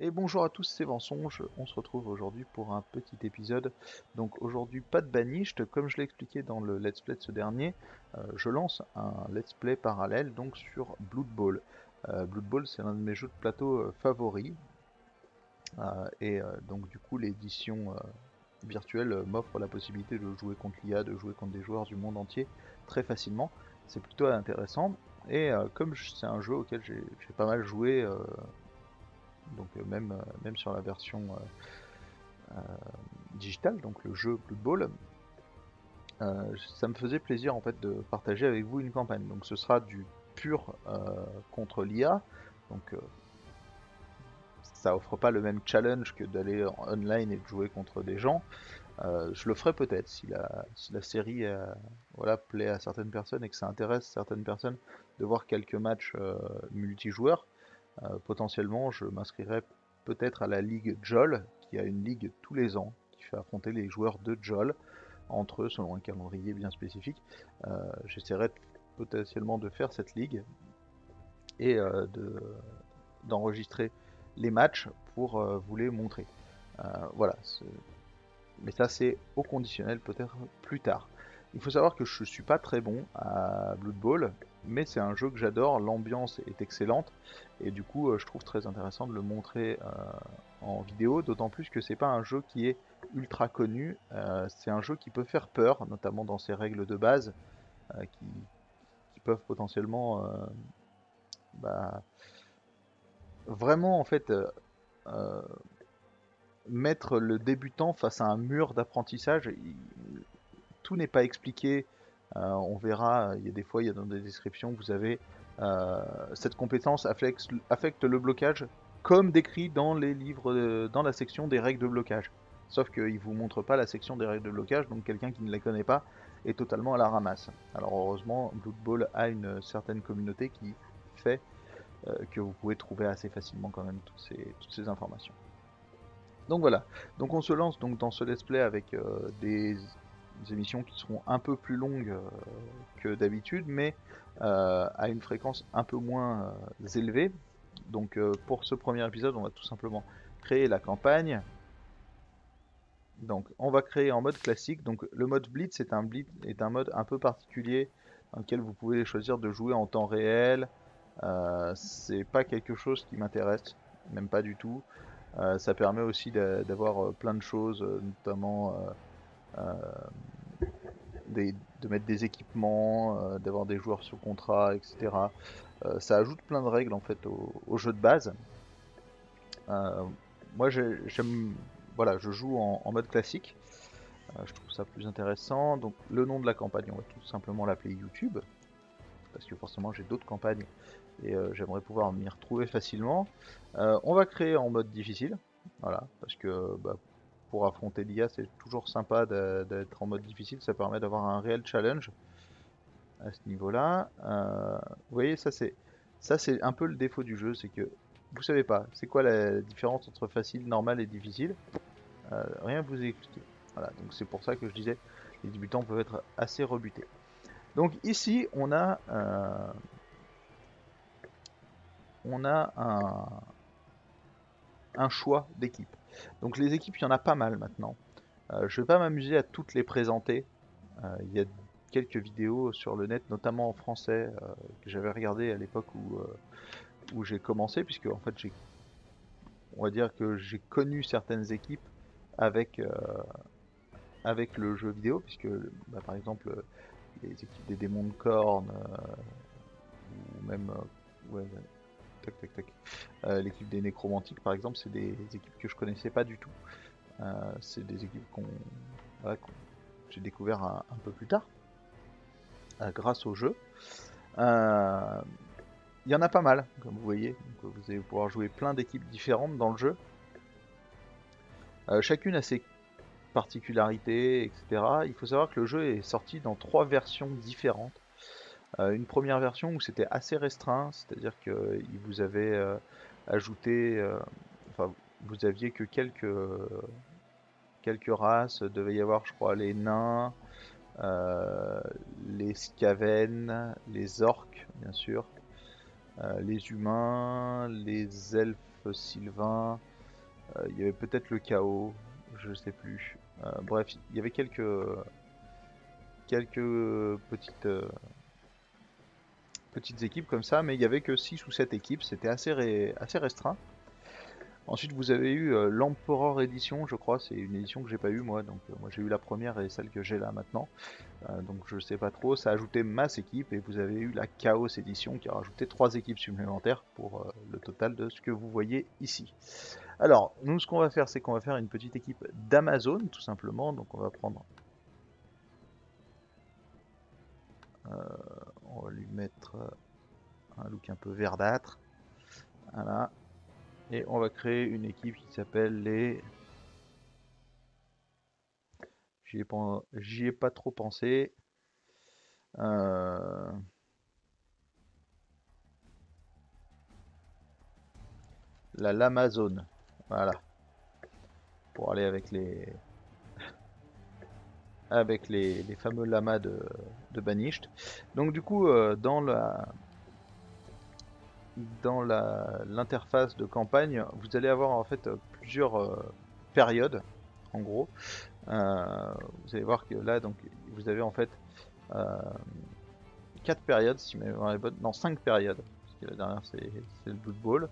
Et bonjour à tous, c'est Vensonge. On se retrouve aujourd'hui pour un petit épisode. Donc aujourd'hui, pas de banished. Comme je l'ai expliqué dans le let's play de ce dernier, je lance un let's play parallèle donc sur Blood Bowl. Blood Bowl, c'est l'un de mes jeux de plateau favoris. Donc du coup, l'édition virtuelle m'offre la possibilité de jouer contre l'IA, de jouer contre des joueurs du monde entier très facilement. C'est plutôt intéressant. Et comme c'est un jeu auquel j'ai pas mal joué, donc même sur la version digitale, donc le jeu Blood Bowl, ça me faisait plaisir en fait de partager avec vous une campagne. Donc ce sera du pur contre l'IA, donc ça offre pas le même challenge que d'aller en online et de jouer contre des gens. Je le ferai peut-être si la série voilà, plaît à certaines personnes et que ça intéresse certaines personnes de voir quelques matchs multijoueurs. Potentiellement, je m'inscrirai peut-être à la Ligue JOL, qui a une ligue tous les ans, qui fait affronter les joueurs de JOL entre eux selon un calendrier bien spécifique. J'essaierai potentiellement de faire cette ligue et d'enregistrer les matchs pour vous les montrer. Voilà, mais ça c'est au conditionnel peut-être plus tard. Il faut savoir que je suis pas très bon à Blood Bowl, mais c'est un jeu que j'adore, l'ambiance est excellente, et du coup je trouve très intéressant de le montrer en vidéo, d'autant plus que c'est pas un jeu qui est ultra connu, c'est un jeu qui peut faire peur, notamment dans ses règles de base, qui peuvent potentiellement bah, vraiment en fait euh, mettre le débutant face à un mur d'apprentissage. Tout n'est pas expliqué. On verra, il y a des fois, il y a dans des descriptions, vous avez cette compétence affecte le blocage comme décrit dans les livres, dans la section des règles de blocage. Sauf qu'ils ne vous montrent pas la section des règles de blocage, donc quelqu'un qui ne les connaît pas est totalement à la ramasse. Alors heureusement, Blood Bowl a une certaine communauté qui fait que vous pouvez trouver assez facilement quand même toutes ces informations. Donc voilà, donc on se lance donc dans ce let's play avec des émissions qui seront un peu plus longues que d'habitude, mais à une fréquence un peu moins élevée. Donc pour ce premier épisode, on va tout simplement créer la campagne. Donc on va créer en mode classique. Donc le mode Blitz est un mode un peu particulier dans lequel vous pouvez choisir de jouer en temps réel. C'est pas quelque chose qui m'intéresse, même pas du tout. Ça permet aussi d'avoir plein de choses, notamment de mettre des équipements, d'avoir des joueurs sous contrat, etc. Ça ajoute plein de règles en fait au jeu de base. Euh, Moi j'aime, voilà, je joue en mode classique. Je trouve ça plus intéressant. Donc le nom de la campagne, on va tout simplement l'appeler YouTube, parce que forcément j'ai d'autres campagnes et j'aimerais pouvoir m'y retrouver facilement. On va créer en mode difficile, voilà, parce que pour affronter l'IA c'est toujours sympa d'être en mode difficile, ça permet d'avoir un réel challenge à ce niveau-là. Vous voyez, ça c'est un peu le défaut du jeu, c'est que vous savez pas, c'est quoi la différence entre facile, normal et difficile. Rien vous est expliqué. Voilà, donc c'est pour ça que je disais, les débutants peuvent être assez rebutés. Donc ici, on a un choix d'équipe. Donc les équipes, il y en a pas mal maintenant. Je ne vais pas m'amuser à toutes les présenter. Il y a quelques vidéos sur le net, notamment en français, que j'avais regardé à l'époque où j'ai commencé, puisque en fait on va dire que j'ai connu certaines équipes avec, avec le jeu vidéo, puisque par exemple les équipes des démons de corne, ou même ouais, tac tac tac, l'équipe des nécromantiques par exemple, c'est des équipes que je connaissais pas du tout. C'est des équipes voilà, que j'ai découvert un peu plus tard, grâce au jeu. Euh, Il y en a pas mal, comme vous voyez. Donc, vous allez pouvoir jouer plein d'équipes différentes dans le jeu. Chacune a ses particularités, etc. Il faut savoir que le jeu est sorti dans 3 versions différentes. Une première version où c'était assez restreint, c'est-à-dire qu'il vous avait ajouté, enfin, vous aviez que quelques races. Il devait y avoir, je crois, les nains, euh, les Skaven, les orques, bien sûr, les humains, les elfes sylvains. Il y avait peut-être le chaos, je sais plus. Bref, il y avait quelques petites équipes comme ça, mais il y avait que 6 ou 7 équipes, c'était assez restreint. Ensuite, vous avez eu l'Emperor Edition, je crois, c'est une édition que j'ai pas eu moi, donc moi j'ai eu la première et celle que j'ai là maintenant. Donc je sais pas trop, ça a ajouté masse équipe et vous avez eu la Chaos Edition qui a rajouté 3 équipes supplémentaires pour le total de ce que vous voyez ici. Alors, nous ce qu'on va faire, c'est qu'on va faire une petite équipe d'Amazon tout simplement, donc on va prendre... on va lui mettre un look un peu verdâtre, voilà, et on va créer une équipe qui s'appelle les... J'y ai pas trop pensé. Euh, la Lamazone. Voilà. Pour aller avec les fameux lamas de Banished. Donc du coup, dans l'interface de campagne, vous allez avoir en fait plusieurs périodes, en gros. Vous allez voir que là, donc, vous avez en fait euh, 4 périodes, si ma mémoire est bonne. Non, 5 périodes. Parce que la dernière, c'est le Blood Bowl.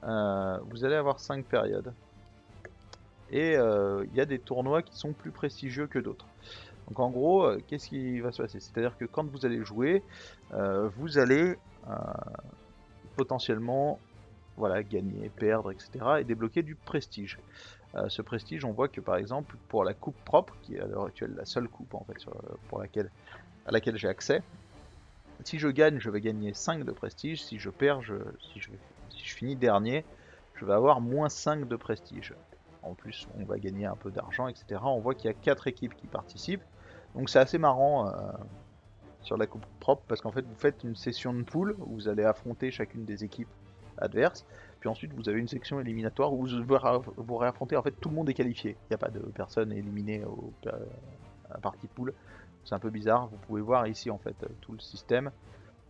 Vous allez avoir 5 périodes. Et il y a des tournois qui sont plus prestigieux que d'autres. Donc en gros, qu'est-ce qui va se passer? C'est-à-dire que quand vous allez jouer, vous allez potentiellement voilà, gagner, perdre, etc. et débloquer du prestige. Ce prestige, on voit que par exemple pour la coupe propre, qui est à l'heure actuelle la seule coupe en fait à laquelle j'ai accès, si je gagne, je vais gagner 5 de prestige. Si je perds, si je finis dernier, je vais avoir moins 5 de prestige. En plus, on va gagner un peu d'argent, etc. On voit qu'il y a 4 équipes qui participent. Donc c'est assez marrant sur la coupe propre parce qu'en fait vous faites une session de poule où vous allez affronter chacune des équipes adverses. Puis ensuite vous avez une section éliminatoire où vous réaffrontez, en fait tout le monde est qualifié. Il n'y a pas de personne éliminée à la partie poule. C'est un peu bizarre. Vous pouvez voir ici en fait tout le système.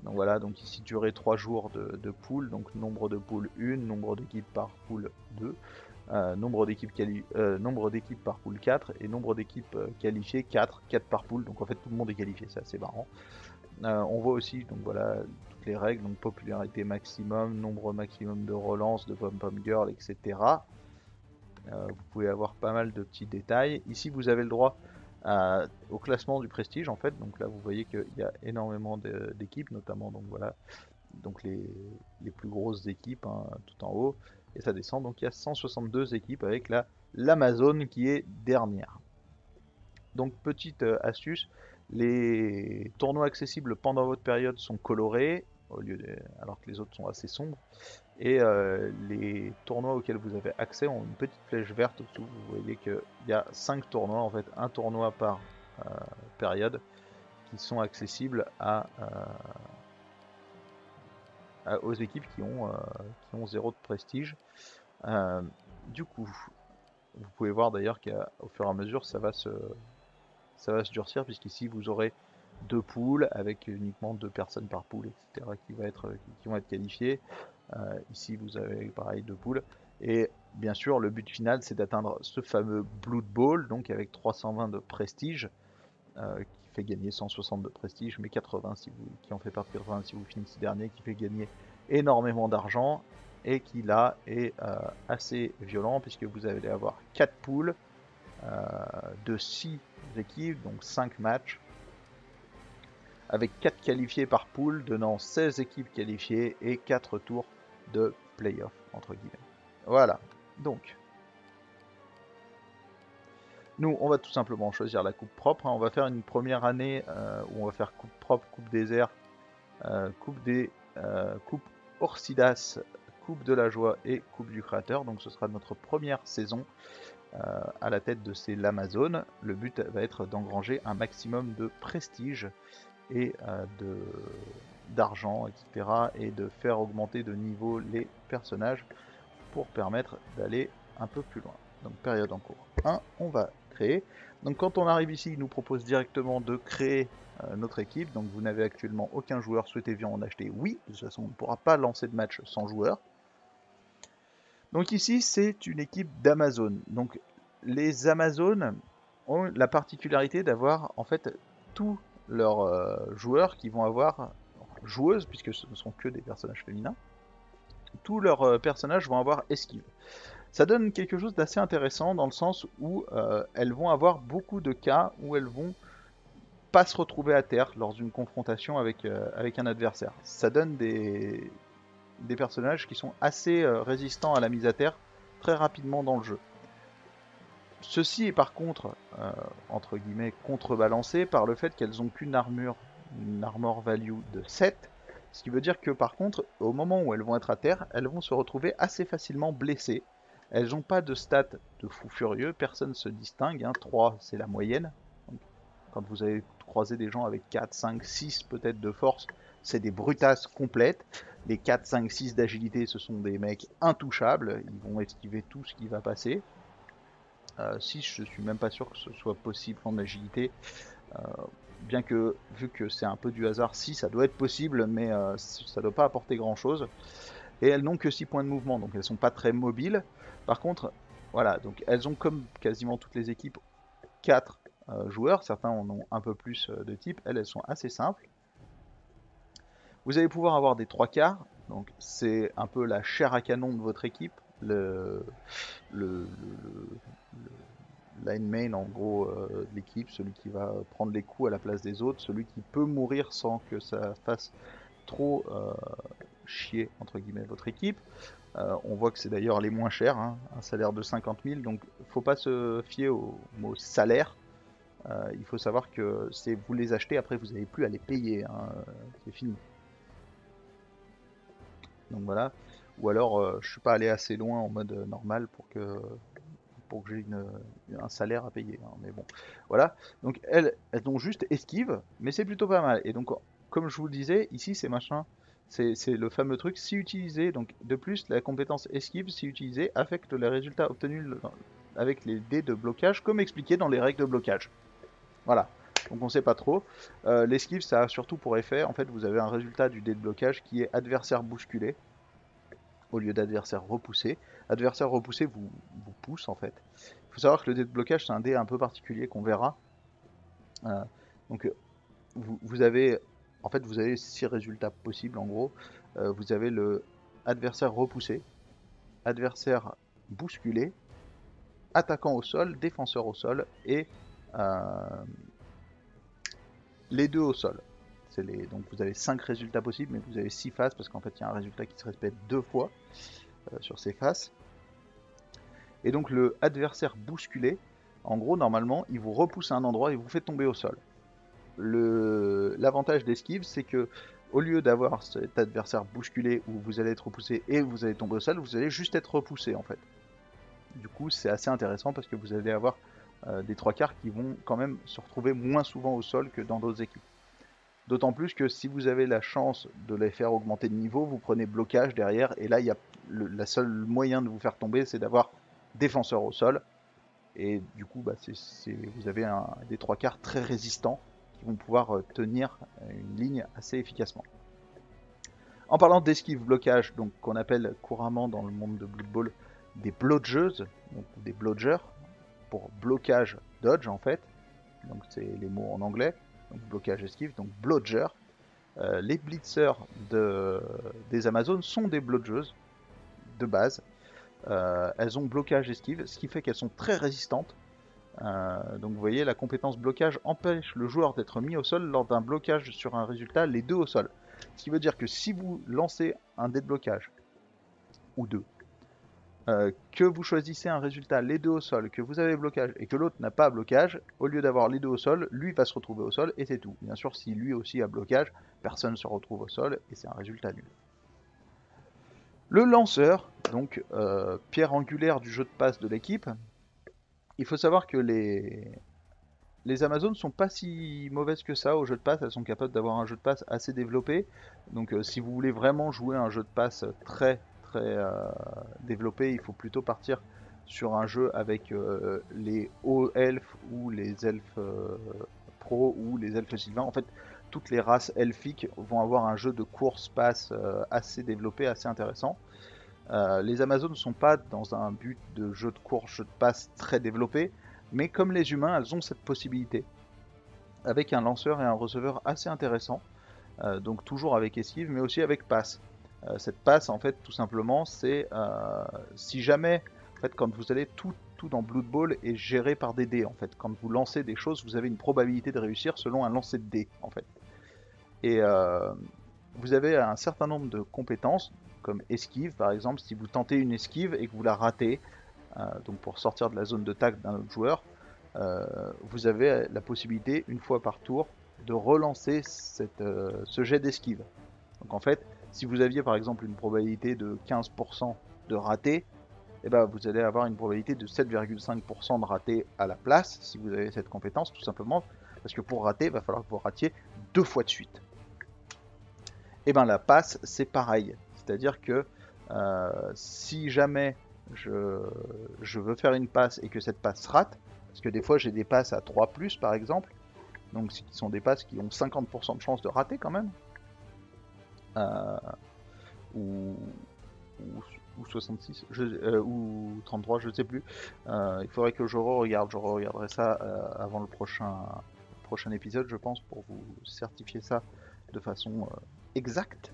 Donc voilà, donc ici durée 3 jours de poule, donc nombre de poules 1, nombre d'équipes par poule 2, nombre d'équipes par poule 4 et nombre d'équipes qualifiées 4 par poule, donc en fait tout le monde est qualifié, c'est assez marrant. On voit aussi donc voilà toutes les règles, donc popularité maximum, nombre maximum de relances, de pom-pom girl, etc. Vous pouvez avoir pas mal de petits détails. Ici vous avez le droit au classement du prestige en fait, donc là vous voyez qu'il y a énormément d'équipes, notamment donc voilà, donc les plus grosses équipes hein, tout en haut, et ça descend, donc il y a 162 équipes avec l'Amazon qui est dernière. Donc petite astuce, les tournois accessibles pendant votre période sont colorés, alors que les autres sont assez sombres, et les tournois auxquels vous avez accès ont une petite flèche verte au-dessous. Vous voyez qu'il y a 5 tournois, en fait un tournoi par période, qui sont accessibles aux équipes qui ont 0 de prestige. Du coup, vous pouvez voir d'ailleurs qu'au fur et à mesure ça va se durcir, puisqu'ici vous aurez 2 poules avec uniquement 2 personnes par poule, etc. qui vont être qualifiées. Ici vous avez pareil 2 poules. Et bien sûr le but final c'est d'atteindre ce fameux Blood Bowl, donc avec 320 de prestige, qui fait gagner 160 de prestige, mais 80 qui en fait partie 80 si vous finissez dernier, qui fait gagner énormément d'argent et qui là est assez violent puisque vous allez avoir 4 poules de 6 équipes, donc 5 matchs, avec 4 qualifiés par poule, donnant 16 équipes qualifiées et 4 tours de playoff, entre guillemets. Voilà, donc, nous, on va tout simplement choisir la coupe propre. Hein. On va faire une première année où on va faire coupe propre, coupe désert, coupe Orsidas, coupe de la joie et coupe du créateur. Donc ce sera notre première saison à la tête de ces Lamazones. Le but va être d'engranger un maximum de prestige et d'argent, etc. et de faire augmenter de niveau les personnages pour permettre d'aller un peu plus loin. Donc période en cours 1, on va créer. Donc quand on arrive ici, il nous propose directement de créer notre équipe. Donc vous n'avez actuellement aucun joueur, souhaitez-vous en acheter? Oui, de toute façon on ne pourra pas lancer de match sans joueur. Donc ici, c'est une équipe d'Amazon. Donc les Amazones ont la particularité d'avoir en fait tous leurs joueurs qui vont avoir, joueuses, puisque ce ne sont que des personnages féminins, tous leurs personnages vont avoir esquive. Ça donne quelque chose d'assez intéressant dans le sens où elles vont avoir beaucoup de cas où elles vont pas se retrouver à terre lors d'une confrontation avec un adversaire. Ça donne des personnages qui sont assez résistants à la mise à terre très rapidement dans le jeu. Ceci est par contre, entre guillemets, contrebalancé par le fait qu'elles n'ont qu'une armure, une armor value de 7, ce qui veut dire que par contre, au moment où elles vont être à terre, elles vont se retrouver assez facilement blessées. Elles n'ont pas de stats de fou furieux, personne ne se distingue, hein. 3 c'est la moyenne. Donc, quand vous avez croisé des gens avec 4, 5, 6 peut-être de force, c'est des brutasses complètes. Les 4, 5, 6 d'agilité, ce sont des mecs intouchables, ils vont esquiver tout ce qui va passer. 6, je suis même pas sûr que ce soit possible en agilité. Euh, bien que, vu que c'est un peu du hasard, si ça doit être possible, mais ça doit pas apporter grand chose. Et elles n'ont que 6 points de mouvement, donc elles sont pas très mobiles. Par contre, voilà, donc elles ont comme quasiment toutes les équipes 4 joueurs, certains en ont un peu plus de type, elles sont assez simples. Vous allez pouvoir avoir des 3/4, donc c'est un peu la chair à canon de votre équipe, le line main en gros de l'équipe, celui qui va prendre les coups à la place des autres, celui qui peut mourir sans que ça fasse trop chier entre guillemets votre équipe. On voit que c'est d'ailleurs les moins chers, hein, un salaire de 50 000, donc faut pas se fier au mot salaire. Il faut savoir que c'est vous les achetez, après vous n'avez plus à les payer, hein, c'est fini. Donc voilà. Ou alors je suis pas allé assez loin en mode normal pour que j'ai un salaire à payer, hein, mais bon, voilà. Donc elles ont juste esquive, mais c'est plutôt pas mal. Et donc, comme je vous le disais, ici c'est machin, c'est le fameux truc, si utilisé, donc de plus, la compétence esquive, si utilisée, affecte les résultats obtenus avec les dés de blocage, comme expliqué dans les règles de blocage. Voilà. Donc on sait pas trop. L'esquive, ça a surtout pour effet, en fait, vous avez un résultat du dé de blocage qui est adversaire bousculé au lieu d'adversaire repoussé. Adversaire repoussé vous pousse en fait. Il faut savoir que le dé de blocage c'est un dé un peu particulier qu'on verra. Euh, donc vous avez en fait vous avez 6 résultats possibles en gros. Vous avez le adversaire repoussé, adversaire bousculé, attaquant au sol, défenseur au sol et euh, les deux au sol. Donc vous avez 5 résultats possibles, mais vous avez 6 faces parce qu'en fait il y a un résultat qui se répète 2 fois sur ces faces. Et donc le adversaire bousculé, en gros normalement il vous repousse à un endroit et vous fait tomber au sol. L'avantage d'esquive c'est que au lieu d'avoir cet adversaire bousculé où vous allez être repoussé et vous allez tomber au sol, vous allez juste être repoussé en fait. Du coup c'est assez intéressant parce que vous allez avoir des 3/4 qui vont quand même se retrouver moins souvent au sol que dans d'autres équipes. D'autant plus que si vous avez la chance de les faire augmenter de niveau, vous prenez blocage derrière, et là, la seule moyen de vous faire tomber, c'est d'avoir défenseur au sol. Et du coup, bah, vous avez des 3/4 très résistants qui vont pouvoir tenir une ligne assez efficacement. En parlant d'esquive blocage, donc qu'on appelle couramment dans le monde de Blood Bowl des blodgeuses, donc des blodgers, pour blocage dodge en fait, donc c'est les mots en anglais, donc blocage esquive, donc blodger. Les blitzers des Amazones sont des blodgeuses de base. Elles ont blocage esquive, ce qui fait qu'elles sont très résistantes. Donc vous voyez, la compétence blocage empêche le joueur d'être mis au sol lors d'un blocage sur un résultat, les deux au sol. Ce qui veut dire que si vous lancez un dé de blocage, ou deux, que vous choisissez un résultat, les deux au sol, que vous avez blocage et que l'autre n'a pas blocage, au lieu d'avoir les deux au sol, lui va se retrouver au sol et c'est tout. Bien sûr, si lui aussi a blocage, personne ne se retrouve au sol et c'est un résultat nul. Le lanceur, donc pierre angulaire du jeu de passe de l'équipe, il faut savoir que les Amazones sont pas si mauvaises que ça au jeu de passe, elles sont capables d'avoir un jeu de passe assez développé. Donc si vous voulez vraiment jouer un jeu de passe très développé, il faut plutôt partir sur un jeu avec les hauts elfes ou les elfes pro ou les elfes sylvains. En fait, toutes les races elfiques vont avoir un jeu de course-passe assez développé, assez intéressant. Les Amazones ne sont pas dans un but de jeu de course, jeu de passe très développé, mais comme les humains, elles ont cette possibilité, avec un lanceur et un receveur assez intéressant, donc toujours avec esquive, mais aussi avec passe. Cette passe, en fait, tout simplement, c'est si jamais, en fait, quand vous allez tout dans Blood Bowl est géré par des dés, en fait. Quand vous lancez des choses, vous avez une probabilité de réussir selon un lancer de dés, en fait. Et vous avez un certain nombre de compétences, comme esquive, par exemple, si vous tentez une esquive et que vous la ratez, donc pour sortir de la zone de tac d'un autre joueur, vous avez la possibilité, une fois par tour, de relancer ce jet d'esquive. Donc en fait, si vous aviez par exemple une probabilité de 15% de rater, eh ben, vous allez avoir une probabilité de 7,5% de rater à la place, si vous avez cette compétence, tout simplement, parce que pour rater, il va falloir que vous ratiez 2 fois de suite. Et ben la passe, c'est pareil. C'est-à-dire que si jamais je veux faire une passe et que cette passe rate, parce que des fois j'ai des passes à 3+, par exemple, donc qui sont des passes qui ont 50% de chance de rater quand même, euh, ou, ou 66, ou 33, je ne sais plus. Il faudrait que je regarderai ça avant le prochain épisode, je pense, pour vous certifier ça de façon exacte.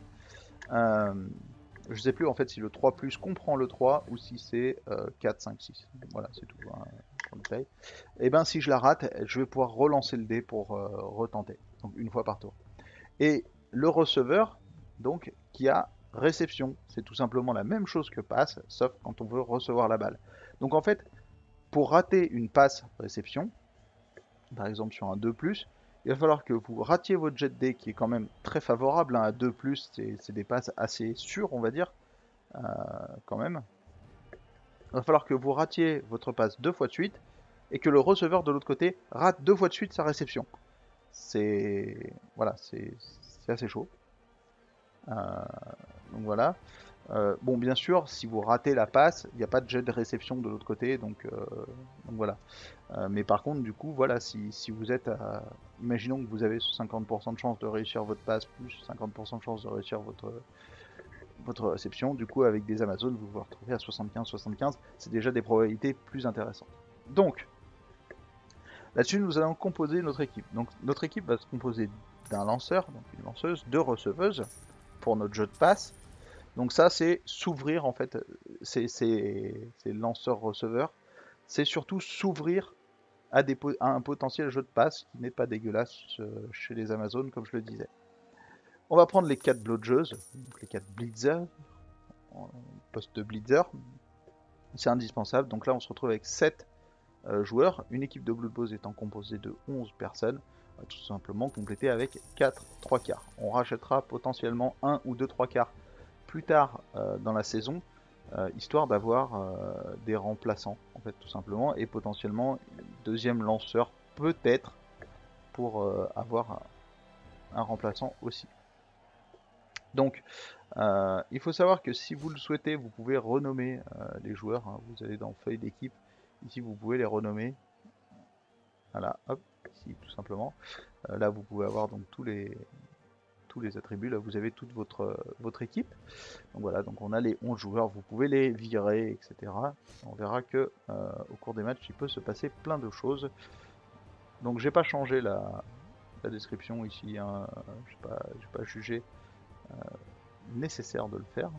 Je sais plus en fait si le 3 plus comprend le 3 ou si c'est 4, 5, 6. Voilà, c'est tout hein, pour le détail. Et ben si je la rate, je vais pouvoir relancer le dé pour retenter. Donc une fois par tour. Et le receveur, donc, qui a réception. C'est tout simplement la même chose que passe, sauf quand on veut recevoir la balle. Donc en fait, pour rater une passe réception, par exemple sur un 2+, il va falloir que vous ratiez votre jet de dé qui est quand même très favorable. Hein, à 2+, c'est des passes assez sûres, on va dire, quand même. Il va falloir que vous ratiez votre passe 2 fois de suite et que le receveur de l'autre côté rate 2 fois de suite sa réception. C'est voilà, c'est assez chaud. Donc voilà. Bon, bien sûr, si vous ratez la passe, il n'y a pas de jet de réception de l'autre côté, donc voilà. Mais par contre, du coup, voilà, si vous êtes à... Imaginons que vous avez 50% de chance de réussir votre passe, plus 50% de chance de réussir votre réception, du coup, avec des Amazones, vous vous retrouvez à 75-75, c'est déjà des probabilités plus intéressantes. Donc, là-dessus, nous allons composer notre équipe. Donc, notre équipe va se composer d'un lanceur, donc une lanceuse, 2 receveuses, pour notre jeu de passe. Donc ça, c'est s'ouvrir, en fait, c'est lanceur-receveur, c'est surtout s'ouvrir à un potentiel jeu de passe qui n'est pas dégueulasse chez les Amazones, comme je le disais. On va prendre les 4 blodgeuses, donc les 4 blitzers, poste de blitzer, c'est indispensable. Donc là, on se retrouve avec 7 joueurs, une équipe de Blood Bowl étant composée de 11 personnes, tout simplement complétée avec 4 3 quarts. On rachètera potentiellement 1 ou 2 3 quarts plus tard dans la saison, histoire d'avoir des remplaçants, en fait, tout simplement, et potentiellement deuxième lanceur, peut-être, pour avoir un remplaçant aussi. Donc, il faut savoir que si vous le souhaitez, vous pouvez renommer les joueurs. Hein. Vous allez dans feuille d'équipe. Ici, vous pouvez les renommer. Voilà, hop, ici, tout simplement. Là, vous pouvez avoir donc tous les attributs. Là, vous avez toute votre équipe. Donc voilà, donc on a les 11 joueurs. Vous pouvez les virer, etc. On verra que au cours des matchs, il peut se passer plein de choses. Donc, j'ai pas changé la description ici. Hein. J'ai pas jugé nécessaire de le faire.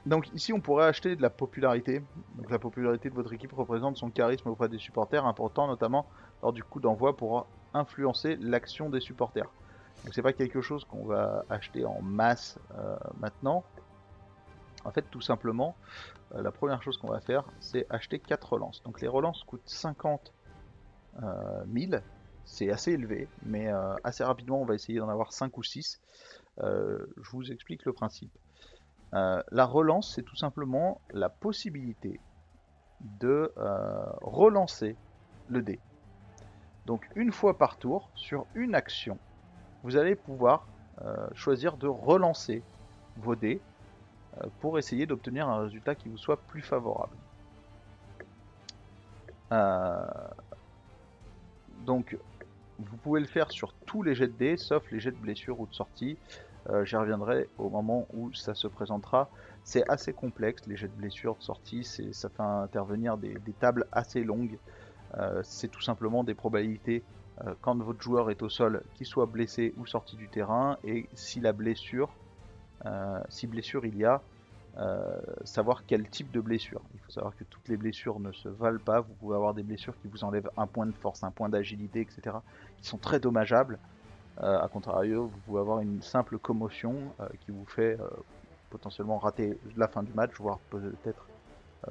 Donc ici, on pourrait acheter de la popularité. Donc la popularité de votre équipe représente son charisme auprès des supporters, important notamment lors du coup d'envoi pour influencer l'action des supporters. Donc c'est pas quelque chose qu'on va acheter en masse maintenant. En fait, tout simplement, la première chose qu'on va faire, c'est acheter 4 relances. Donc les relances coûtent 50 000. C'est assez élevé, mais assez rapidement, on va essayer d'en avoir 5 ou 6. Je vous explique le principe. La relance, c'est tout simplement la possibilité de relancer le dé. Donc une fois par tour, sur une action, vous allez pouvoir choisir de relancer vos dés pour essayer d'obtenir un résultat qui vous soit plus favorable. Donc vous pouvez le faire sur tous les jets de dés, sauf les jets de blessure ou de sortie. J'y reviendrai au moment où ça se présentera. C'est assez complexe, les jets de blessures de sortie, ça fait intervenir des tables assez longues. C'est tout simplement des probabilités quand votre joueur est au sol, qu'il soit blessé ou sorti du terrain, et si la blessure, si blessure il y a, savoir quel type de blessure. Il faut savoir que toutes les blessures ne se valent pas. Vous pouvez avoir des blessures qui vous enlèvent un point de force, un point d'agilité, etc., qui sont très dommageables. A contrario, vous pouvez avoir une simple commotion qui vous fait potentiellement rater la fin du match, voire peut-être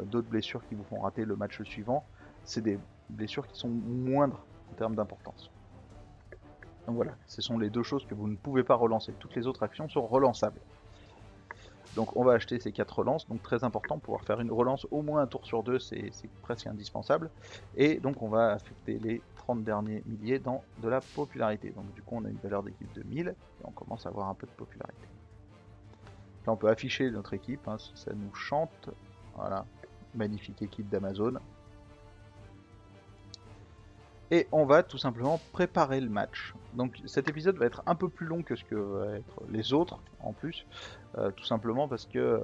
d'autres blessures qui vous font rater le match suivant. C'est des blessures qui sont moindres en termes d'importance. Donc voilà, ce sont les deux choses que vous ne pouvez pas relancer. Toutes les autres actions sont relançables. Donc on va acheter ces 4 relances, donc très important, pouvoir faire une relance au moins un tour sur 2, c'est presque indispensable. Et donc on va affecter les 30 derniers milliers dans de la popularité. Donc du coup on a une valeur d'équipe de 1000 et on commence à avoir un peu de popularité. Là on peut afficher notre équipe, hein, si ça nous chante. Voilà, magnifique équipe d'Amazon. Et on va tout simplement préparer le match. Donc cet épisode va être un peu plus long que ce que vont être les autres en plus, tout simplement parce que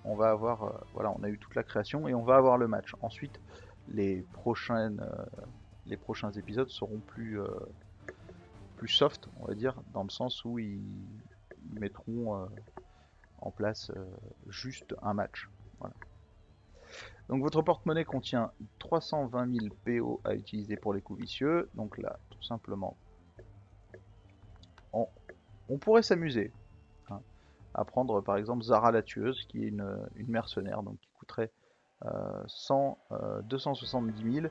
on va avoir, voilà, on a eu toute la création et on va avoir le match. Ensuite, les prochains épisodes seront plus soft, on va dire, dans le sens où ils mettront en place juste un match. Voilà. Donc votre porte-monnaie contient 320 000 PO à utiliser pour les coups vicieux. Donc là, tout simplement, on pourrait s'amuser, hein, à prendre par exemple Zara la tueuse, qui est une mercenaire, donc qui coûterait 270 000,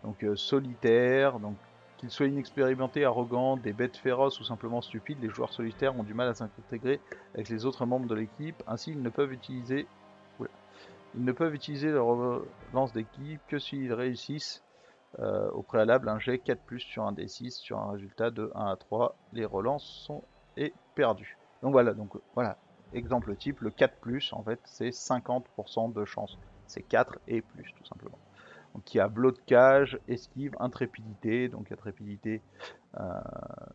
donc solitaire, donc qu'il soit inexpérimenté, arrogant, des bêtes féroces ou simplement stupides, les joueurs solitaires ont du mal à s'intégrer avec les autres membres de l'équipe, ainsi ils ne peuvent utiliser leur relance d'équipe que s'ils réussissent au préalable un jet 4+, sur un D6 sur un résultat de 1 à 3. Les relances sont perdues. Donc voilà, exemple type, le 4+, en fait, c'est 50% de chance. C'est 4 et plus, tout simplement. Donc il y a blocage, esquive, intrépidité. Donc intrépidité,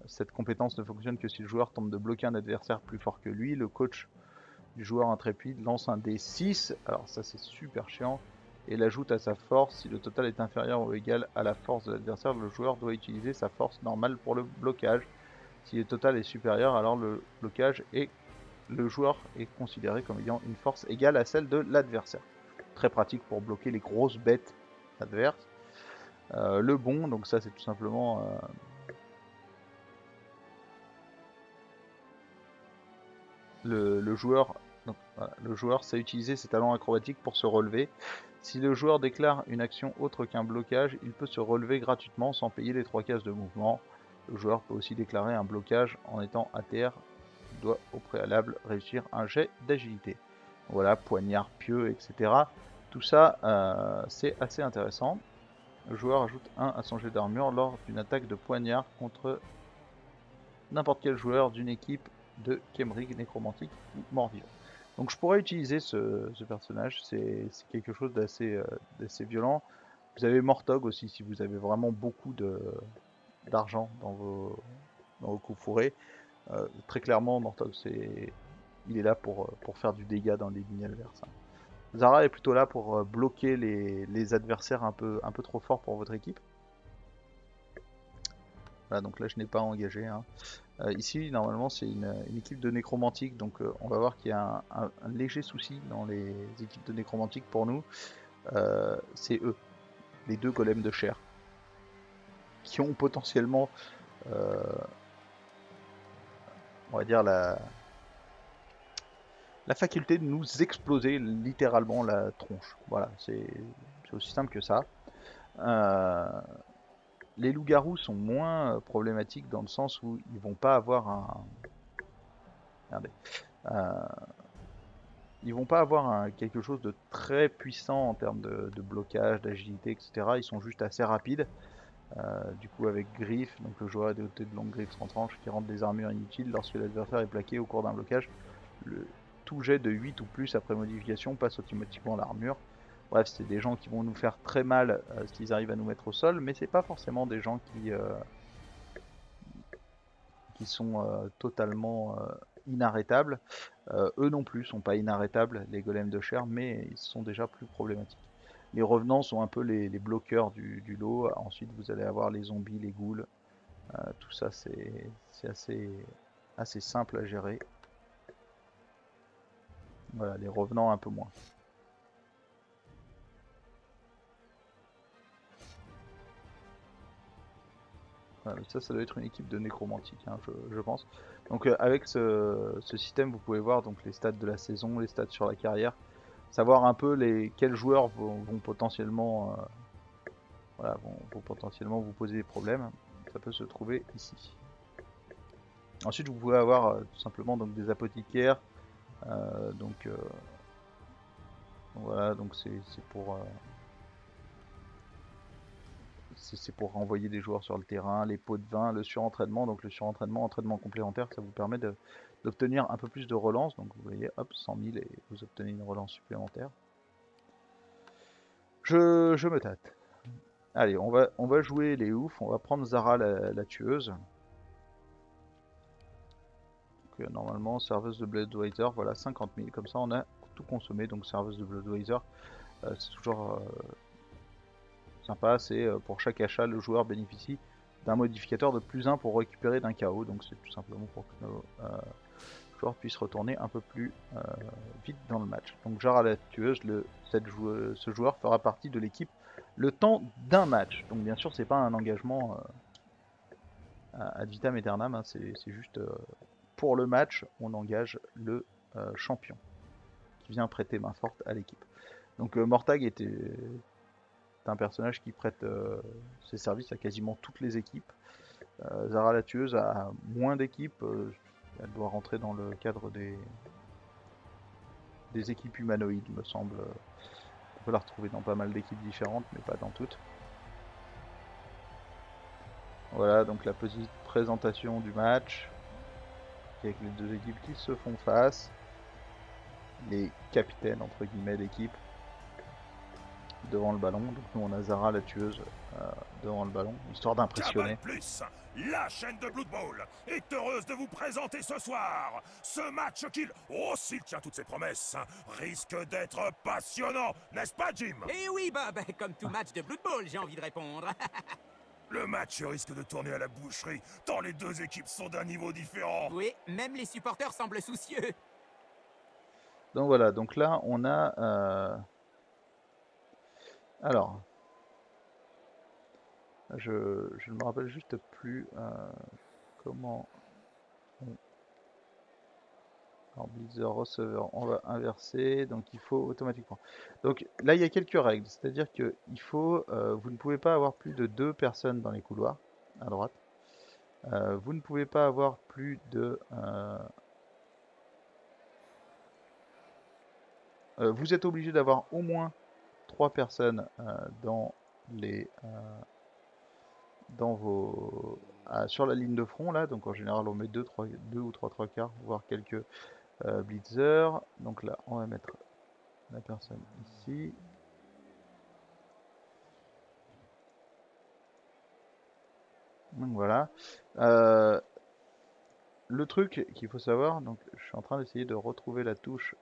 cette compétence ne fonctionne que si le joueur tente de bloquer un adversaire plus fort que lui. Le coach du joueur intrépide lance un D6. Alors ça c'est super chiant. Et l'ajoute à sa force. Si le total est inférieur ou égal à la force de l'adversaire, le joueur doit utiliser sa force normale pour le blocage. Si le total est supérieur, alors le blocage et le joueur est considéré comme ayant une force égale à celle de l'adversaire. Très pratique pour bloquer les grosses bêtes adverses. Le bon, donc ça c'est tout simplement le joueur. Donc, voilà, le joueur sait utiliser ses talents acrobatiques pour se relever. Si le joueur déclare une action autre qu'un blocage, il peut se relever gratuitement sans payer les 3 cases de mouvement. Le joueur peut aussi déclarer un blocage en étant à terre. Il doit au préalable réussir un jet d'agilité. Voilà, poignard pieux, etc. Tout ça, c'est assez intéressant. Le joueur ajoute 1 à son jet d'armure lors d'une attaque de poignard contre n'importe quel joueur d'une équipe de Khemri, nécromantique ou mort-vivant. Donc je pourrais utiliser ce personnage, c'est quelque chose d'assez violent. Vous avez Mortog aussi si vous avez vraiment beaucoup d'argent dans vos coups fourrés. Très clairement, Mortog, il est là pour faire du dégât dans les lignes adverses. Zara est plutôt là pour bloquer les adversaires un peu trop forts pour votre équipe. Voilà, donc là je n'ai pas engagé, hein. Ici, normalement, c'est une équipe de nécromantique, donc on va voir qu'il y a un léger souci dans les équipes de nécromantique pour nous. C'est eux, les 2 golems de chair, qui ont potentiellement, on va dire, la faculté de nous exploser littéralement la tronche. Voilà, c'est aussi simple que ça. Les loups-garous sont moins problématiques dans le sens où ils vont pas avoir un... Regardez. Ils vont pas avoir quelque chose de très puissant en termes de blocage, d'agilité, etc. Ils sont juste assez rapides. Du coup avec griffe, donc le joueur est doté de longues griffes sans tranche qui rendent des armures inutiles lorsque l'adversaire est plaqué au cours d'un blocage. Tout jet de 8 ou plus après modification passe automatiquement l'armure. Bref, c'est des gens qui vont nous faire très mal s'ils arrivent à nous mettre au sol, mais c'est pas forcément des gens qui sont totalement inarrêtables. Eux non plus sont pas inarrêtables, les golems de chair, mais ils sont déjà plus problématiques. Les revenants sont un peu les bloqueurs du lot. Ensuite, vous allez avoir les zombies, les ghouls. Tout ça, c'est assez simple à gérer. Voilà, les revenants un peu moins. Voilà, ça doit être une équipe de nécromantiques, hein, je pense. Donc avec ce système, vous pouvez voir donc les stats de la saison, les stats sur la carrière, savoir un peu quels joueurs vont potentiellement, voilà, vont potentiellement vous poser des problèmes. Ça peut se trouver ici. Ensuite, vous pouvez avoir tout simplement donc des apothicaires. Donc voilà, donc c'est pour renvoyer des joueurs sur le terrain, les pots de vin, le surentraînement. Donc le surentraînement, entraînement complémentaire, ça vous permet d'obtenir un peu plus de relance. Donc vous voyez, hop, 100 000 et vous obtenez une relance supplémentaire. Je me tâte. Allez, on va jouer les oufs, on va prendre Zara la tueuse. Donc, normalement, serveuse de Bloodweiser, voilà, 50 000. Comme ça, on a tout consommé. Donc serveuse de Bloodweiser, c'est toujours sympa, c'est pour chaque achat, le joueur bénéficie d'un modificateur de +1 pour récupérer d'un KO. Donc c'est tout simplement pour que nos joueurs puissent retourner un peu plus vite dans le match. Donc Zara la tueuse, ce joueur fera partie de l'équipe le temps d'un match. Donc bien sûr, c'est pas un engagement ad vitam aeternam, hein, c'est juste pour le match, on engage le champion qui vient prêter main forte à l'équipe. Donc Mortag est un personnage qui prête ses services à quasiment toutes les équipes. Zara la tueuse a moins d'équipes, elle doit rentrer dans le cadre des équipes humanoïdes, me semble. On peut la retrouver dans pas mal d'équipes différentes, mais pas dans toutes. Voilà, donc la petite présentation du match, avec les deux équipes qui se font face, les capitaines entre guillemets d'équipe devant le ballon. Donc nous on a Zara la tueuse devant le ballon, histoire d'impressionner. La chaîne de Blood Bowl est heureuse de vous présenter ce soir ce match s'il tient toutes ses promesses, risque d'être passionnant, n'est-ce pas Jim? Eh oui Bob, comme tout match de Blood Bowl, j'ai envie de répondre. Le match risque de tourner à la boucherie, tant les deux équipes sont d'un niveau différent. Oui, même les supporters semblent soucieux. Donc voilà, donc là on a... Alors... Je ne me rappelle juste plus comment... Alors Blitzer, receveur, on va inverser, donc il faut automatiquement. Donc là il y a quelques règles, c'est-à-dire que vous ne pouvez pas avoir plus de 2 personnes dans les couloirs, à droite. Vous ne pouvez pas avoir plus de... vous êtes obligé d'avoir au moins 3 personnes dans sur la ligne de front là, donc en général on met 2 ou 3 quarts, voire quelques blitzer. Donc là on va mettre la personne ici. Donc voilà. Le truc qu'il faut savoir, donc je suis en train d'essayer de retrouver la touche.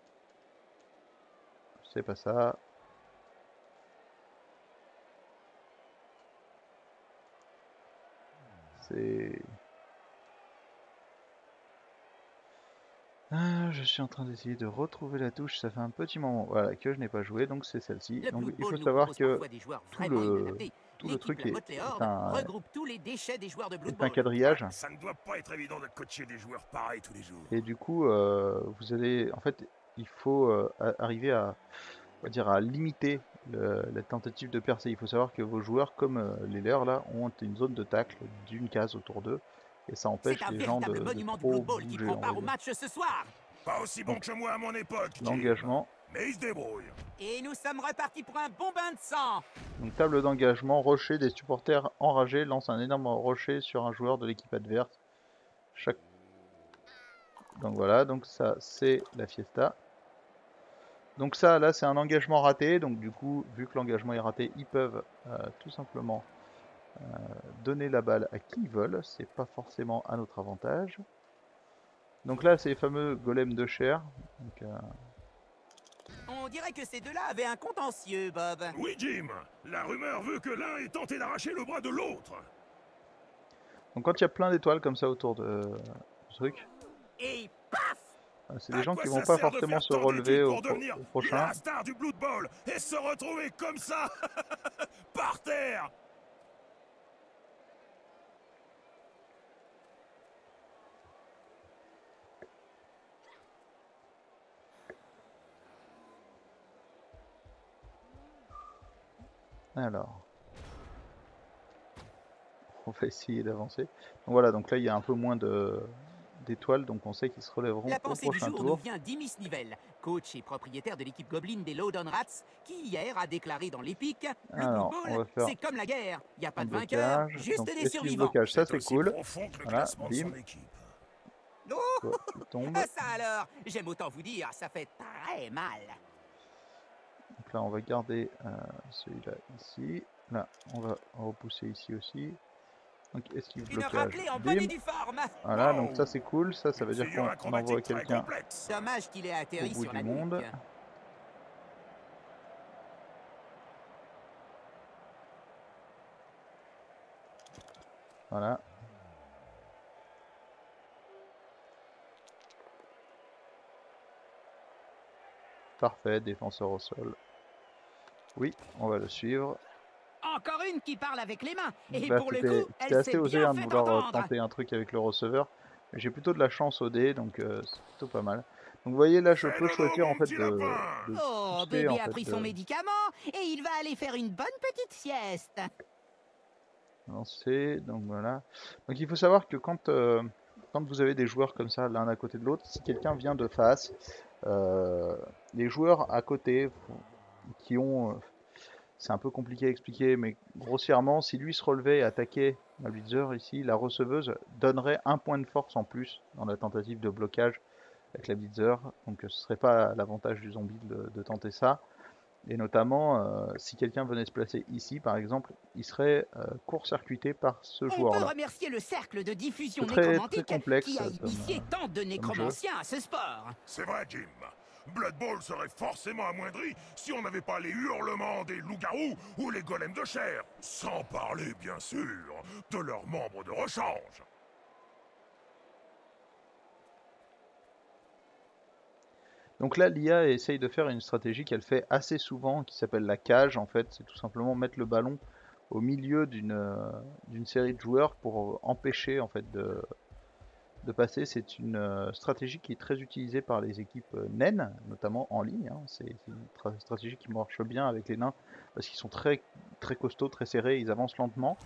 C'est pas ça. C'est... je suis en train d'essayer de retrouver la touche, ça fait un petit moment voilà, que je n'ai pas joué, donc c'est celle-ci. Donc il faut savoir que tout le truc est regroupe tous les déchets des joueurs de Blood un Bowl. quadrillage. Ça ne doit pas être évident de coacher des joueurs pareils tous les jours. Et du coup, vous allez... En fait, il faut arriver à, on va dire, à limiter la tentative de percer. Il faut savoir que vos joueurs, comme les leurs, là, ont une zone de tacle d'une case autour d'eux. Et ça empêche les gens de trop bouger, on va dire. Match ce soir. Pas aussi bon que moi à mon époque, L'engagement. Mais il se débrouille. Et nous sommes repartis pour un bon bain de sang. Donc table d'engagement, rocher, des supporters enragés lancent un énorme rocher sur un joueur de l'équipe adverse. Donc voilà, donc ça c'est la fiesta. Donc ça là c'est un engagement raté, donc du coup vu que l'engagement est raté, ils peuvent tout simplement donner la balle à qui ils veulent, c'est pas forcément à notre avantage. Donc là, c'est les fameux golems de chair. Donc, On dirait que ces deux-là avaient un contentieux, Bob. Oui, Jim. La rumeur veut que l'un ait tenté d'arracher le bras de l'autre. donc quand il y a plein d'étoiles comme ça autour du truc, Et paf! c'est des À gens quoi qui vont ça pas sert de forcément faire se tant relever d'études pour devenir au prochain. la star du Blood Bowl et se retrouver comme ça, par terre? Alors, on va essayer d'avancer. Donc voilà, donc là il y a un peu moins d'étoiles, donc on sait qu'ils se relèveront La au pensée du prochain jour nous tour. vient d'Imis Nivelle, coach et propriétaire de l'équipe Goblin des Lowdown Rats, qui hier a déclaré dans l'Epic le Blood Alors, on Bowl, va faire c'est comme la guerre, y a un pas de vainqueur, blocage. juste Donc des esquive survivants. blocage, ça c'est aussi cool. profond que le Voilà, classement de bim, son équipe. Oh, toi tu tombes. ah, ça alors, j'aime autant vous dire, ça fait très mal. Donc là on va garder celui-là ici. Là on va repousser ici aussi. Donc esquive Une blocage, raclée en bonne bim. et due forme. Voilà, donc Wow. ça c'est cool, ça Une veut dire figure qu'on envoie acrobatique très quelqu'un complexe. Dommage qu'il ait au atterri bout sur du la monde. nuque. Voilà. Parfait, défenseur au sol. Oui, on va le suivre. Encore une qui parle avec les mains, et Là, pour le c'était coup, c'était elle assez s'est osé bien de fait vouloir entendre. tenter un truc avec le receveur. Mais j'ai plutôt de la chance au dé, donc c'est plutôt pas mal. Donc vous voyez, là, je Fais peux dodo, choisir en mon fait petit lapin. de Oh, pousser bébé en a fait pris de son médicament, et il va aller faire une bonne petite sieste. lancer. Donc voilà. Donc il faut savoir que quand vous avez des joueurs comme ça, l'un à côté de l'autre, si quelqu'un vient de face, euh, les joueurs à côté qui ont c'est un peu compliqué à expliquer, mais grossièrement, si lui se relevait et attaquait la blitzer ici, la receveuse donnerait un point de force en plus dans la tentative de blocage avec la blitzer. Donc ce serait pas à l'avantage du zombie de tenter ça. Et notamment, si quelqu'un venait se placer ici, par exemple, il serait court-circuité par ce On peut joueur-là. remercier le cercle de diffusion C'est très, très nécromantique qui complexe a initié tant de comme jeu. nécromanciens à ce sport. C'est vrai, Jim. Blood Bowl serait forcément amoindri si on n'avait pas les hurlements des loups-garous ou les golems de chair. Sans parler, bien sûr, de leurs membres de rechange. Donc là, l'IA essaye de faire une stratégie qu'elle fait assez souvent, qui s'appelle la cage. En fait, c'est tout simplement mettre le ballon au milieu d'une série de joueurs pour empêcher en fait de passer. C'est une stratégie qui est très utilisée par les équipes naines, notamment en ligne. Hein. C'est une stratégie qui marche bien avec les nains parce qu'ils sont très, très costauds, très serrés, ils avancent lentement.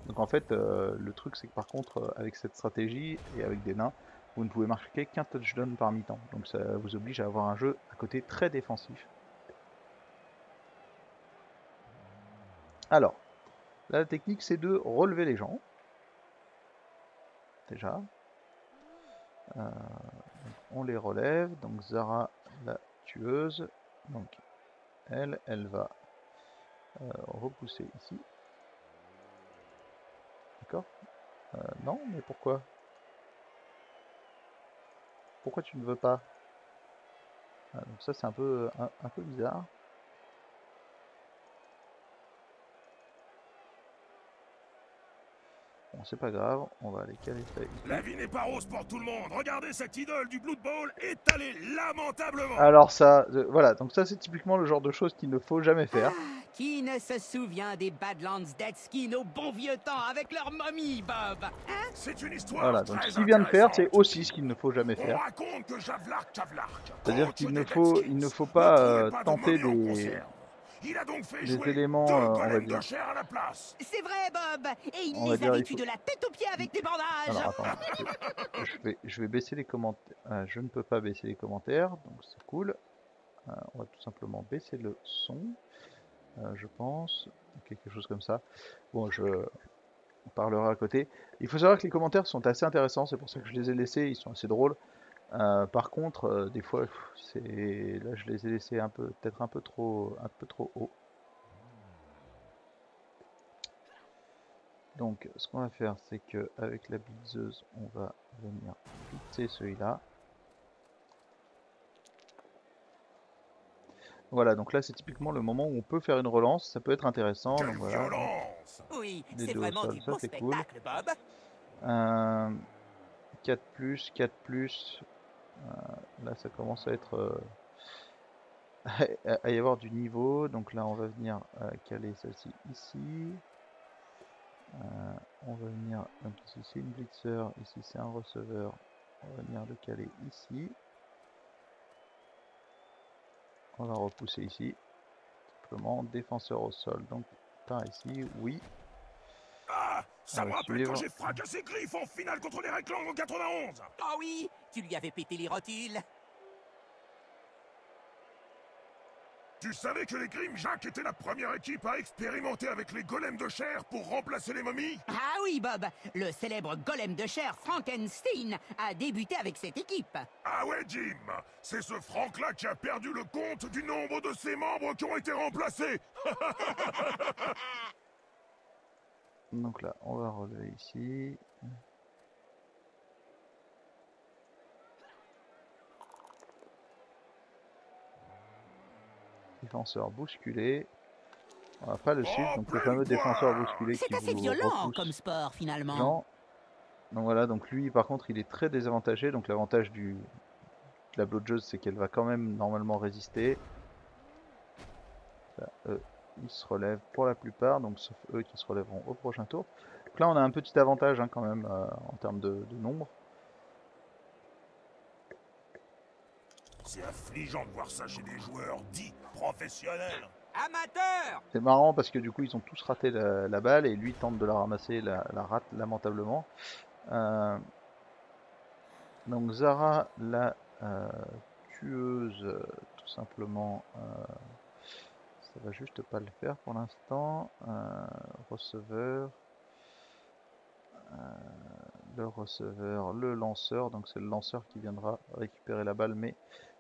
Donc en fait, le truc c'est que par contre, avec cette stratégie et avec des nains, vous ne pouvez marquer qu'un touchdown par mi-temps. Donc ça vous oblige à avoir un jeu à côté très défensif. Alors, là, la technique c'est de relever les gens. Déjà. Donc on les relève. Donc Zara, la tueuse. Donc elle va repousser ici. D'accord. Non, mais pourquoi? Pourquoi tu ne veux pas? Donc ça c'est un peu bizarre. Bon, c'est pas grave, on va aller caler ça ici. La vie n'est pas rose pour tout le monde. Regardez cette idole du Blood Bowl étalée lamentablement. Alors ça, voilà, donc ça c'est typiquement le genre de choses qu'il ne faut jamais faire. Qui ne se souvient des Badlands Deadskin au bon vieux temps avec leur momie, Bob? Hein? C'est une histoire Voilà, donc très ce qu'il vient de faire, c'est intéressante. aussi ce qu'il ne faut jamais On faire. raconte que Javlark, C'est-à-dire coach qu'il des ne Deadskins, faut ne pas trouvait pas de tenter momie en conserve. Il a donc fait des jouer éléments, 2 on va golems de dire, chair à la place. C'est vrai, Bob. Et il on va les dire, avait il tués faut... de la tête aux pieds avec des bandages. Alors attends, je vais baisser les commentaires. Je ne peux pas baisser les commentaires, donc c'est cool. On va tout simplement baisser le son, je pense, quelque chose comme ça. Bon, on parlera à côté. Il faut savoir que les commentaires sont assez intéressants, c'est pour ça que je les ai laissés, ils sont assez drôles. Par contre, des fois, là je les ai laissés peut-être un peu trop haut. Donc, ce qu'on va faire, c'est que avec la blitzeuse, on va venir blitzer celui-là. Voilà, donc là c'est typiquement le moment où on peut faire une relance, ça peut être intéressant. Quelle Donc voilà, violence! Oui, des c'est deux au vraiment sol, du ça beau c'est cool. spectacle, Bob. 4+, 4+, là ça commence à être à y avoir du niveau. Donc là on va venir caler celle-ci ici. On va venir, donc ici c'est une blitzer, ici c'est un receveur. On va venir le caler ici. On va repousser ici. Simplement défenseur au sol. Donc par ici, oui. Ah, On ça me va rappelle quand suivre. j'ai fracassé Griff en finale contre les Redlands en 91. Oh oui, tu lui avais pété les rotules. Tu savais que les Grimjack étaient la première équipe à expérimenter avec les golems de chair pour remplacer les momies? Ah oui, Bob, le célèbre golem de chair Frankenstein a débuté avec cette équipe. Ah ouais, Jim, c'est ce Frank-là qui a perdu le compte du nombre de ses membres qui ont été remplacés. Donc là, on va relever ici. Défenseur bousculé. On va pas le suivre, donc le fameux défenseur bousculé qui C'est assez vous violent repousse comme sport, finalement. gens. Donc voilà, donc lui par contre il est très désavantagé. Donc l'avantage de la blowjose c'est qu'elle va quand même normalement résister. Là, eux, ils se relèvent pour la plupart, donc sauf eux qui se relèveront au prochain tour. Donc là on a un petit avantage quand même en termes de nombre. C'est affligeant de voir ça chez des joueurs dits professionnels. Amateur! C'est marrant parce que du coup ils ont tous raté la balle et lui tente de la ramasser, la rate lamentablement. Donc Zara la tueuse tout simplement ça va juste pas le faire pour l'instant. Receveur, le receveur, le lanceur, donc c'est le lanceur qui viendra récupérer la balle, mais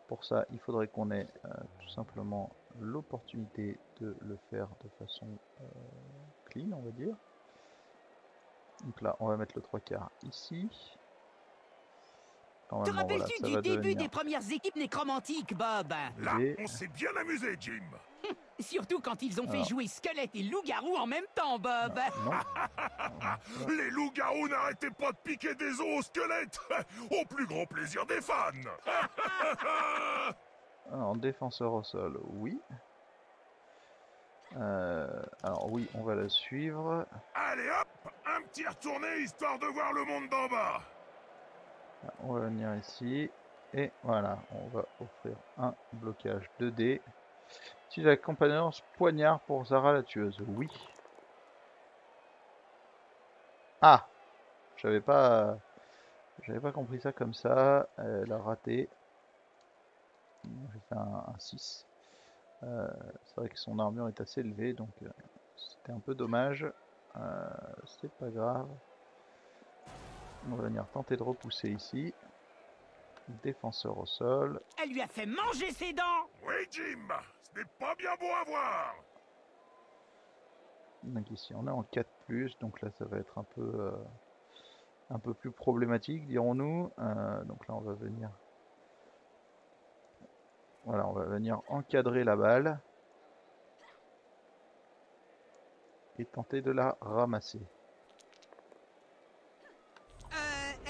pour ça il faudrait qu'on ait tout simplement l'opportunité de le faire de façon clean, on va dire. Donc là on va mettre le 3/4 ici. Te Normalement voilà, rappelles-tu ça du va début devenir des premières équipes nécromantiques, Bob? Là, D. on s'est bien amusé, Jim. Surtout quand ils ont fait Alors. jouer squelette et loup-garou en même temps, Bob. Non. Les loups-garous n'arrêtaient pas de piquer des os aux squelettes, au plus grand plaisir des fans. Alors défenseur au sol, oui. Alors oui, on va la suivre. Allez hop, un petit retourné histoire de voir le monde d'en bas. On va venir ici. Et voilà, on va offrir un blocage 2D. Si la compétence poignard pour Zara la tueuse, oui. Ah, j'avais pas compris ça comme ça. Elle a raté. J'ai fait un 6. C'est vrai que son armure est assez élevée, donc c'était un peu dommage. C'est pas grave. On va venir tenter de repousser ici. Défenseur au sol. Elle lui a fait manger ses dents. Oui, Jim, ce n'est pas bien beau à voir. Donc ici on est en 4+, donc là ça va être un peu plus problématique, dirons-nous. Donc là on va venir, voilà, on va venir encadrer la balle et tenter de la ramasser.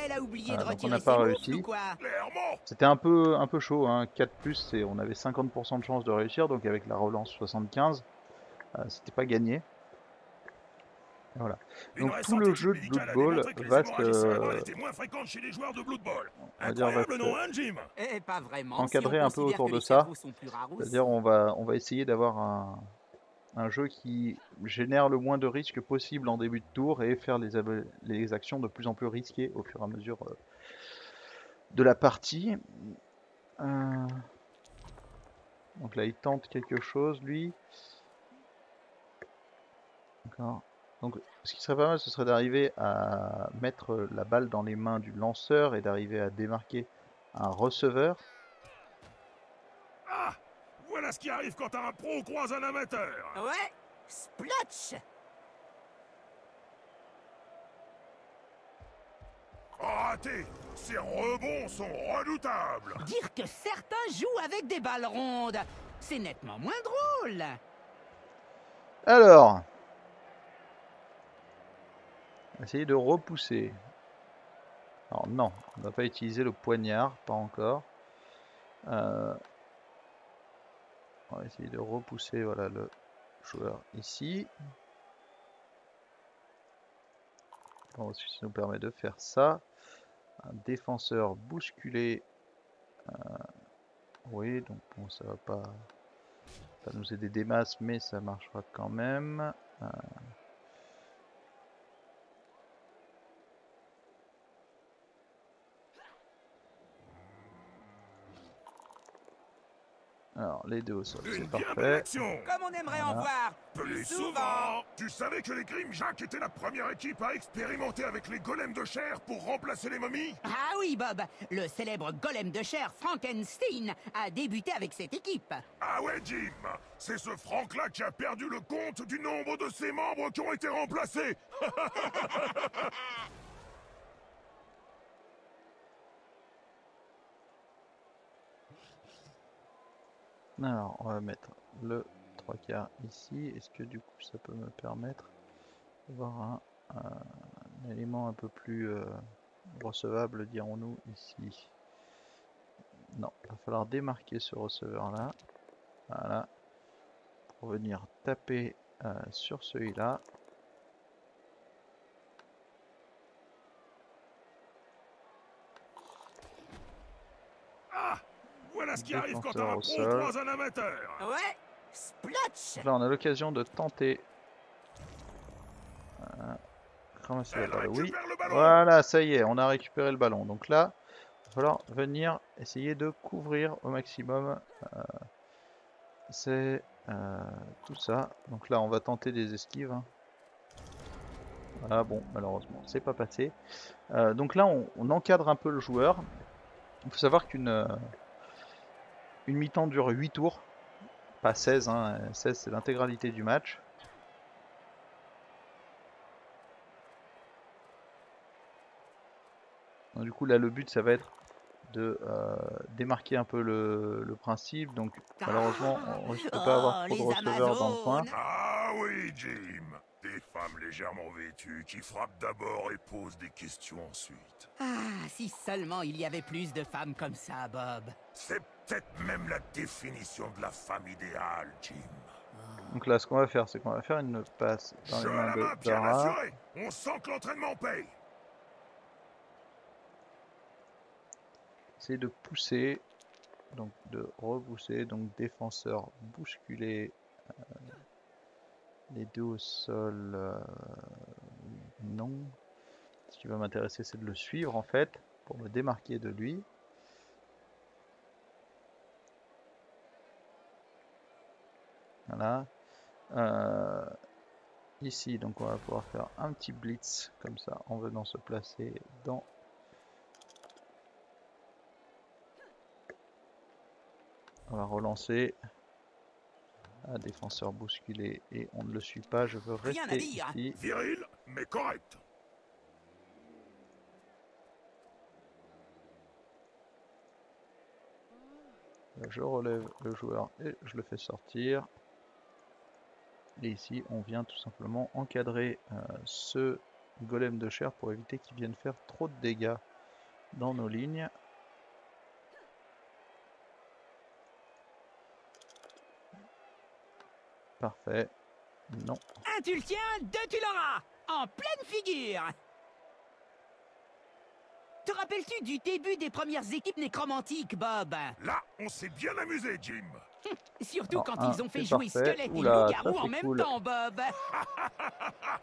Elle a oublié Voilà, de donc on retirer n'a ses pas moufles réussi. ou quoi? Clairement. C'était un peu chaud, hein. 4+, on avait 50% de chance de réussir, donc avec la relance 75, c'était pas gagné. Et voilà. Une Donc tout récente le étude jeu de Blood médicale a Bowl démontré que les va hémorragies cérébrales se, étaient moins fréquentes chez les joueurs de Blood Bowl. on va dire, Incroyable, non, hein, Jim? Eh, pas vraiment. s'encadrer si on un peu considère autour que de les ça. cerveaux sont plus rarousses. C'est-à-dire on va essayer d'avoir un jeu qui génère le moins de risques possible en début de tour et faire les actions de plus en plus risquées au fur et à mesure de la partie. Donc là il tente quelque chose lui. D'accord. Donc ce qui serait pas mal ce serait d'arriver à mettre la balle dans les mains du lanceur et d'arriver à démarquer un receveur. Ah, voilà ce qui arrive quand un pro croise un amateur. Ouais, splotch. Raté. Ces rebonds sont redoutables. Dire que certains jouent avec des balles rondes. C'est nettement moins drôle. Alors, essayer de repousser. Alors non, on ne va pas utiliser le poignard, pas encore. On va essayer de repousser, voilà, le joueur ici. Bon, ça nous permet de faire ça. Un défenseur bousculé. Oui, donc bon, ça va pas nous aider des masses, mais ça marchera quand même. Alors, les deux au sol, c'est Une bien belle parfait. action. Comme on aimerait en Voilà. voir Plus souvent. Tu savais que les Grimjack étaient la première équipe à expérimenter avec les golems de chair pour remplacer les momies? Ah oui, Bob, le célèbre golem de chair Frankenstein a débuté avec cette équipe. Ah ouais, Jim. C'est ce Frank-là qui a perdu le compte du nombre de ses membres qui ont été remplacés. Alors, on va mettre le 3/4 ici. Est-ce que du coup ça peut me permettre d'avoir un élément un peu plus recevable, dirons-nous, ici? Non, il va falloir démarquer ce receveur là. Voilà. Pour venir taper sur celui-là. Ah, voilà ce qui arrive quand Défenseur un au pro sol. croise un amateur. Ouais, splotch. Donc là, on a l'occasion de tenter. Ramasser la Elle balle, oui. récupère le ballon. Voilà, ça y est, on a récupéré le ballon. Donc là, il va falloir venir essayer de couvrir au maximum. C'est tout ça. Donc là, on va tenter des esquives. Hein. Voilà, bon, malheureusement, c'est pas passé. Donc là, on encadre un peu le joueur. Il faut savoir qu'une une mi-temps dure 8 tours, pas 16. Hein. 16, c'est l'intégralité du match. Donc, du coup, là, le but, ça va être de démarquer un peu le principe. Donc, malheureusement, on risque de pas avoir trop de les receveurs dans le coin. Amazones. Ah oui, Jim. Des femmes légèrement vêtues qui frappent d'abord et posent des questions ensuite. Ah, si seulement il y avait plus de femmes comme ça, Bob. C'est peut-être même la définition de la femme idéale, Jim. Donc là, ce qu'on va faire, c'est qu'on va faire une passe dans les Jeu à mains la de main bien Zara. assuré. On sent que l'entraînement paye. Essayer de pousser, donc de repousser, donc défenseur bousculé, les deux au sol, non. Ce qui va m'intéresser, c'est de le suivre en fait, pour me démarquer de lui. Voilà. Ici, donc on va pouvoir faire un petit blitz comme ça, en venant se placer dans... On va relancer. Un défenseur bousculé et on ne le suit pas, je veux Rien à rester dire. ici. Viril, mais correct. Je relève le joueur et je le fais sortir. Et ici, on vient tout simplement encadrer ce golem de chair pour éviter qu'il vienne faire trop de dégâts dans nos lignes. Parfait. Non. Un tu le tiens, deux tu l'auras. En pleine figure. Te rappelles-tu du début des premières équipes nécromantiques, Bob? Là, on s'est bien amusé, Jim. Surtout Alors, quand un, ils ont fait c'est jouer parfait. squelette et Oula, loup-garou ça, en c'est même cool. temps, Bob.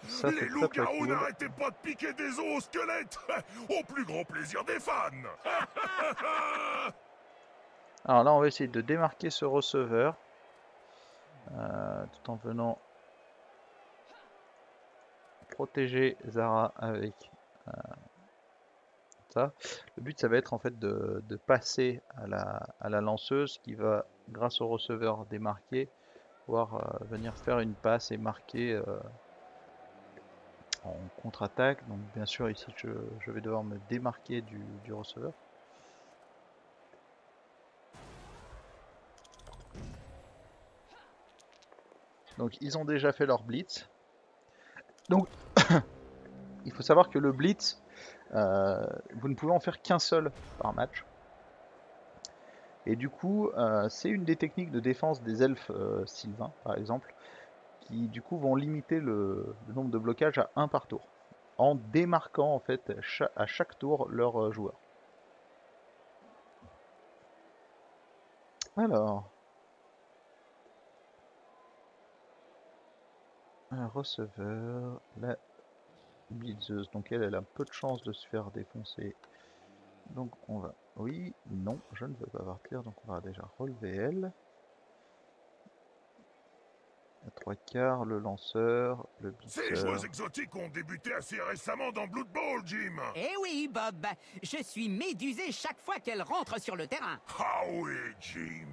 Ça, Les c'est très loups-garous cool. n'arrêtaient pas de piquer des os au squelette. Au plus grand plaisir des fans. Alors là, on va essayer de démarquer ce receveur. Tout en venant protéger Zara avec ça. Le but, ça va être en fait de passer à la lanceuse qui va, grâce au receveur démarqué, pouvoir venir faire une passe et marquer en contre-attaque. Donc bien sûr ici je vais devoir me démarquer du receveur. Donc ils ont déjà fait leur blitz. Donc il faut savoir que le blitz, vous ne pouvez en faire qu'un seul par match. Et du coup, c'est une des techniques de défense des elfes sylvains, par exemple, qui du coup vont limiter le nombre de blocages à 1 par tour, en démarquant en fait à chaque tour leur joueur. Alors, un receveur, la blitzeuse, donc elle a peu de chances de se faire défoncer. Donc on va, oui, non, je ne veux pas partir, donc on va déjà relever elle. À 3/4, le lanceur, le Ces blitzer. joueurs exotiques ont débuté assez récemment dans Blood Bowl, Jim. Eh oui, Bob, je suis médusé chaque fois qu'elle rentre sur le terrain. Ah oui, Jim.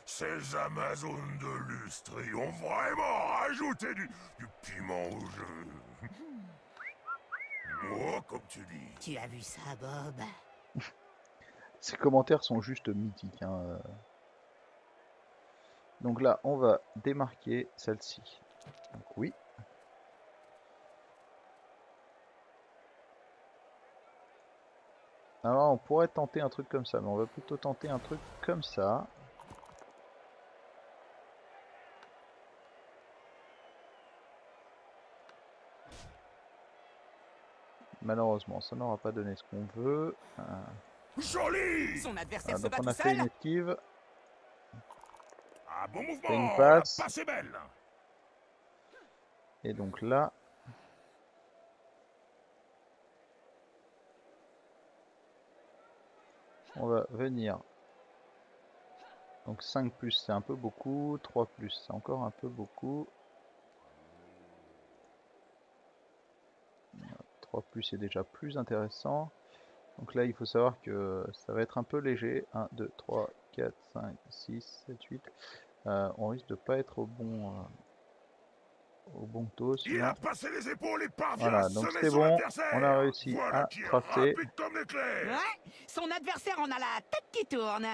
Ces Amazones de Lustri ont vraiment rajouté du piment au jeu. Moi, comme tu dis. Tu as vu ça, Bob? Ces commentaires sont juste mythiques, hein. Donc là, on va démarquer celle-ci. Donc oui. Alors on pourrait tenter un truc comme ça, mais on va plutôt tenter un truc comme ça. Malheureusement, ça n'aura pas donné ce qu'on veut. Joli. Son adversaire se Donc bat on tout a fait une seul. esquive. Ah, bon Fait mouvement. une La passe. passe est belle. Et donc là, on va venir. Donc 5 plus c'est un peu beaucoup, 3 plus c'est encore un peu beaucoup. 3 plus est déjà plus intéressant. Donc là il faut savoir que ça va être un peu léger. 1, 2, 3, 4, 5, 6, 7, 8. On risque de pas être au bon taux. Il a passé les épaules et parvient Voilà, à donc semer c'est son bon, adversaire. on a réussi Voilà à qui est tracer. rapide comme l'éclair. Ouais, son adversaire en a la tête qui tourne.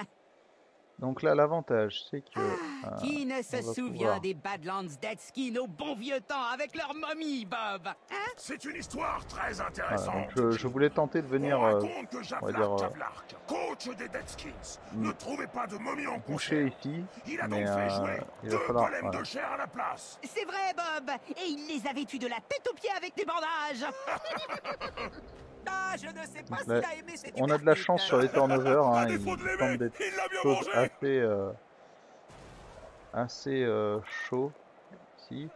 Donc là l'avantage c'est que Qui ne on se va souvient pouvoir... des Badlands Deadskin au bon vieux temps avec leur momie, Bob? Hein? C'est une histoire très Voilà, intéressante. donc je voulais tenter de venir, On raconte que on va dire, Javlark, coach des Deadskins, ne trouvait pas de momie en boucher concert. ici, Il a mais donc fait jouer il va 2 falloir... golems Voilà. de chair à la place. C'est vrai, Bob. Et il les avait tués de la tête aux pieds avec des bandages. Ah, je ne sais pas Donc s'il là, a aimé cette on a de la chance sur les turnovers, À hein, défaut de ils l'aimer, tentent d'être il l'a bien choses mangé. assez chaud ici.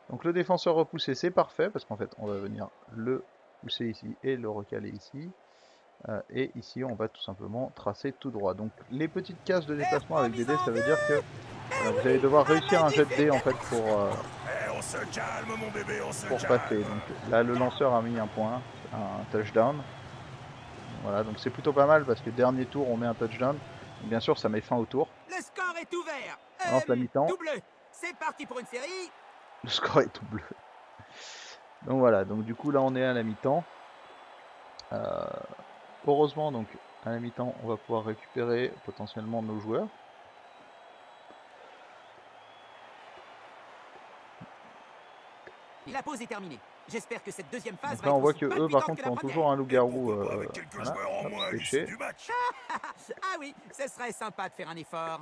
Donc le défenseur repoussé c'est parfait parce qu'en fait on va venir le pousser ici et le recaler ici. Et ici on va tout simplement tracer tout droit. Donc les petites cases de déplacement avec des dés ça veut dire que voilà, vous allez devoir réussir un jet de dés en fait On se calme, mon bébé, on se pour calme. passer. Donc là le lanceur a mis un point, un touchdown. Voilà, donc c'est plutôt pas mal parce que dernier tour on met un touchdown. Donc, bien sûr ça met fin au tour. Le score est ouvert. On lance la mi-temps. Double. C'est parti pour une série. Le score est tout bleu. Donc voilà, donc du coup là on est à la mi-temps. Heureusement donc à la mi-temps on va pouvoir récupérer potentiellement nos joueurs. La pause est terminée. J'espère que cette deuxième phase Donc va là on être voit aussi que eux par palpitante contre que la ont première. toujours un loup-garou. Pourquoi pas avec quelques Voilà, joueurs en hop, moins à l'issue pêché. du match. Ah oui, ce serait sympa de faire un effort.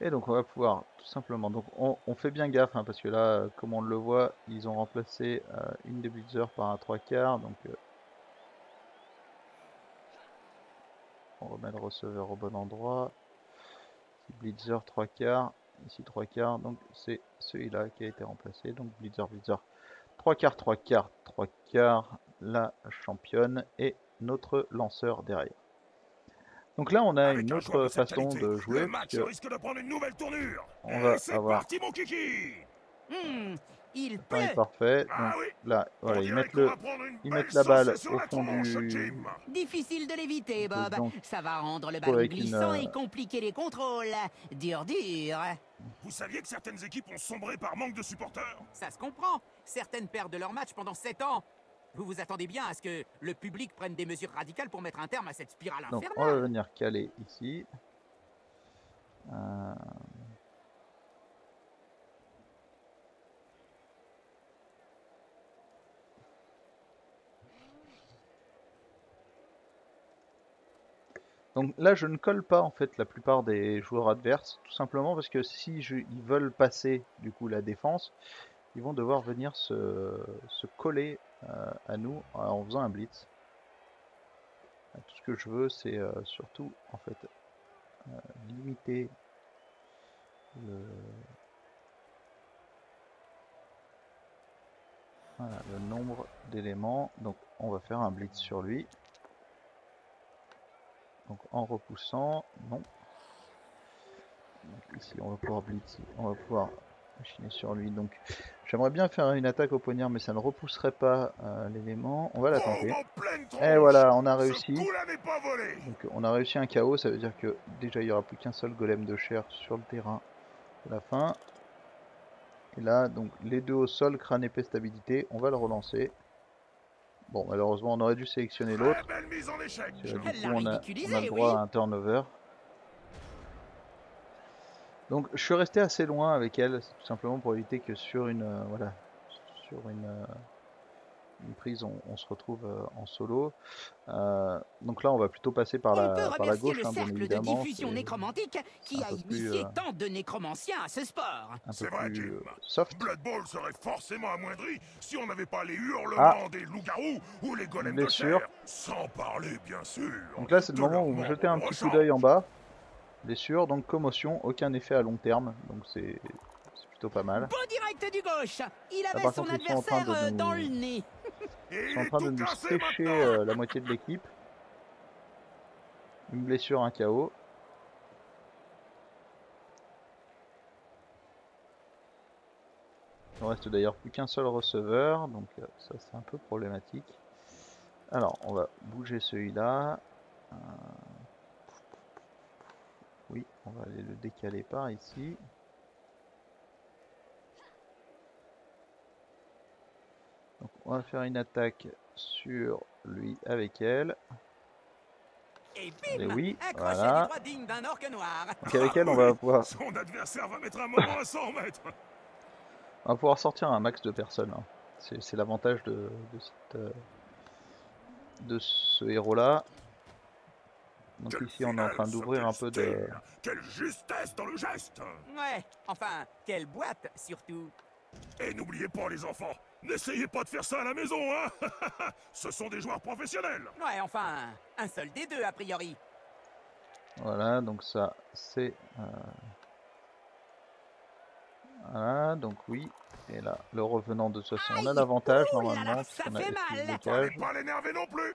Et donc on va pouvoir tout simplement, donc on fait bien gaffe hein, parce que là comme on le voit ils ont remplacé une des blitzers par un 3/4, donc on remet le receveur au bon endroit. Ici, blitzer 3/4, ici 3/4, donc c'est celui-là qui a été remplacé, donc blitzer 3/4, 3/4, 3/4, la championne et notre lanceur derrière. Donc là on a Avec une un joueur autre de cette façon qualité, de jouer le match puisque risque de prendre une nouvelle tournure. on va Et c'est avoir... parti, mon kiki. Il Le temps est pleut. parfait, donc Ah oui, là voilà on ils dirait mettent qu'on va prendre une ils belle mettent la balle saucée sur au la fond tronche, du... Jim. Difficile de l'éviter, Bob. Donc, Ça va rendre le trouve ballon avec une, glissant et compliquer les contrôles. Dur, dur. Vous saviez que certaines équipes ont sombré par manque de supporters? Ça se comprend. Certaines perdent leur match pendant 7 ans. Vous vous attendez bien à ce que le public prenne des mesures radicales pour mettre un terme à cette spirale donc on va infernale. venir caler ici. Donc là, je ne colle pas en fait la plupart des joueurs adverses, tout simplement parce que si ils veulent passer du coup la défense, ils vont devoir venir se coller à nous en faisant un blitz. Tout ce que je veux, c'est surtout en fait limiter le nombre d'éléments. Donc on va faire un blitz sur lui. Donc en repoussant, non. Donc ici on va pouvoir blitz, on va pouvoir machiner sur lui. Donc j'aimerais bien faire une attaque au poignard, mais ça ne repousserait pas l'élément. On va la tenter. Et voilà, on a réussi. Donc on a réussi un KO, ça veut dire que déjà il n'y aura plus qu'un seul golem de chair sur le terrain à la fin. Et là, donc les deux au sol, crâne épais stabilité, on va le relancer. Bon, malheureusement, on aurait dû sélectionner l'autre. Du coup, on a le droit à un turnover. Donc, je suis resté assez loin avec elle, tout simplement pour éviter que sur une prise, on se retrouve en solo. Donc là, on va plutôt passer par la gauche, le cercle bien évidemment. De diffusion nécromantique qui a initié tant de nécromanciens à ce sport. C'est vrai, Jim. Soft. Blood Bowl serait forcément amoindri si on n'avait pas les hurlements des loups-garous ou les golems de chair. Sans parler, bien sûr. Donc là, c'est le moment où vous jetez un petit coup d'œil en bas. Blessure, donc commotion, aucun effet à long terme, donc c'est plutôt pas mal. Beau direct du gauche, il avait son adversaire dans le nez. Ils sont en train de nous sécher la moitié de l'équipe. Une blessure, un KO. Il ne reste d'ailleurs plus qu'un seul receveur, donc ça c'est un peu problématique. Alors, on va bouger celui-là. Oui, on va aller le décaler par ici. Donc on va faire une attaque sur lui avec elle. Et bim, oui, voilà. Donc avec elle, on va pouvoir... Son adversaire va mettre un moment à s'en remettre. On va pouvoir sortir un max de personnes. Hein. C'est l'avantage de ce héros-là. Donc ici, on est en train d'ouvrir un peu de... Quelle justesse dans le geste! Ouais, enfin, quelle boîte, surtout. Et n'oubliez pas, les enfants, n'essayez pas de faire ça à la maison, hein. Ce sont des joueurs professionnels. Ouais, enfin, un seul des deux, a priori. Voilà, donc ça, c'est... Voilà, donc oui. Et là, le revenant de toute façon, on a l'avantage normalement. Ça fait mal. Pas l'énerver non plus.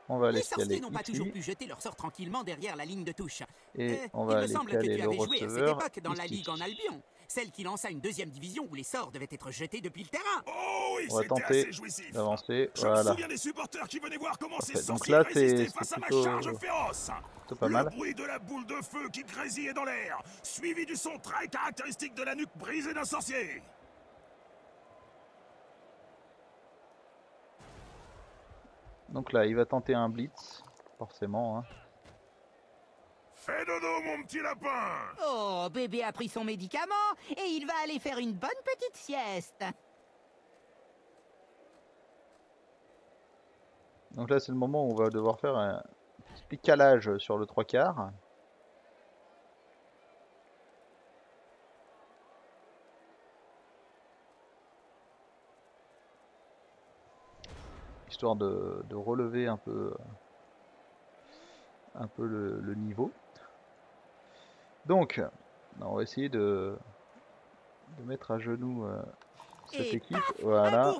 On va aller les sorciers n'ont pas toujours pu jeter leur sort tranquillement derrière la ligne de touche. Et on va aller caler le receveur. Il me semble que tu avais joué à cette époque dans la Ligue en Albion. Celle qui lança une deuxième division où les sorts devaient être jetés depuis le terrain. Oh oui, on va tenter d'avancer. Voilà. Je me souviens des supporters qui venaient voir comment ces sorciers donc là, résistaient face à ma charge féroce. Pas mal. Le bruit de la boule de feu qui grésillait dans l'air, suivi du son très caractéristique de la nuque brisée d'un sorcier. Donc là, il va tenter un blitz, forcément. Hein. Fais dodo, mon petit lapin! Oh, bébé a pris son médicament et il va aller faire une bonne petite sieste. Donc là, c'est le moment où on va devoir faire un petit calage sur le 3/4. Histoire de relever un peu le niveau. Donc, on va essayer de mettre à genoux cette équipe. Voilà,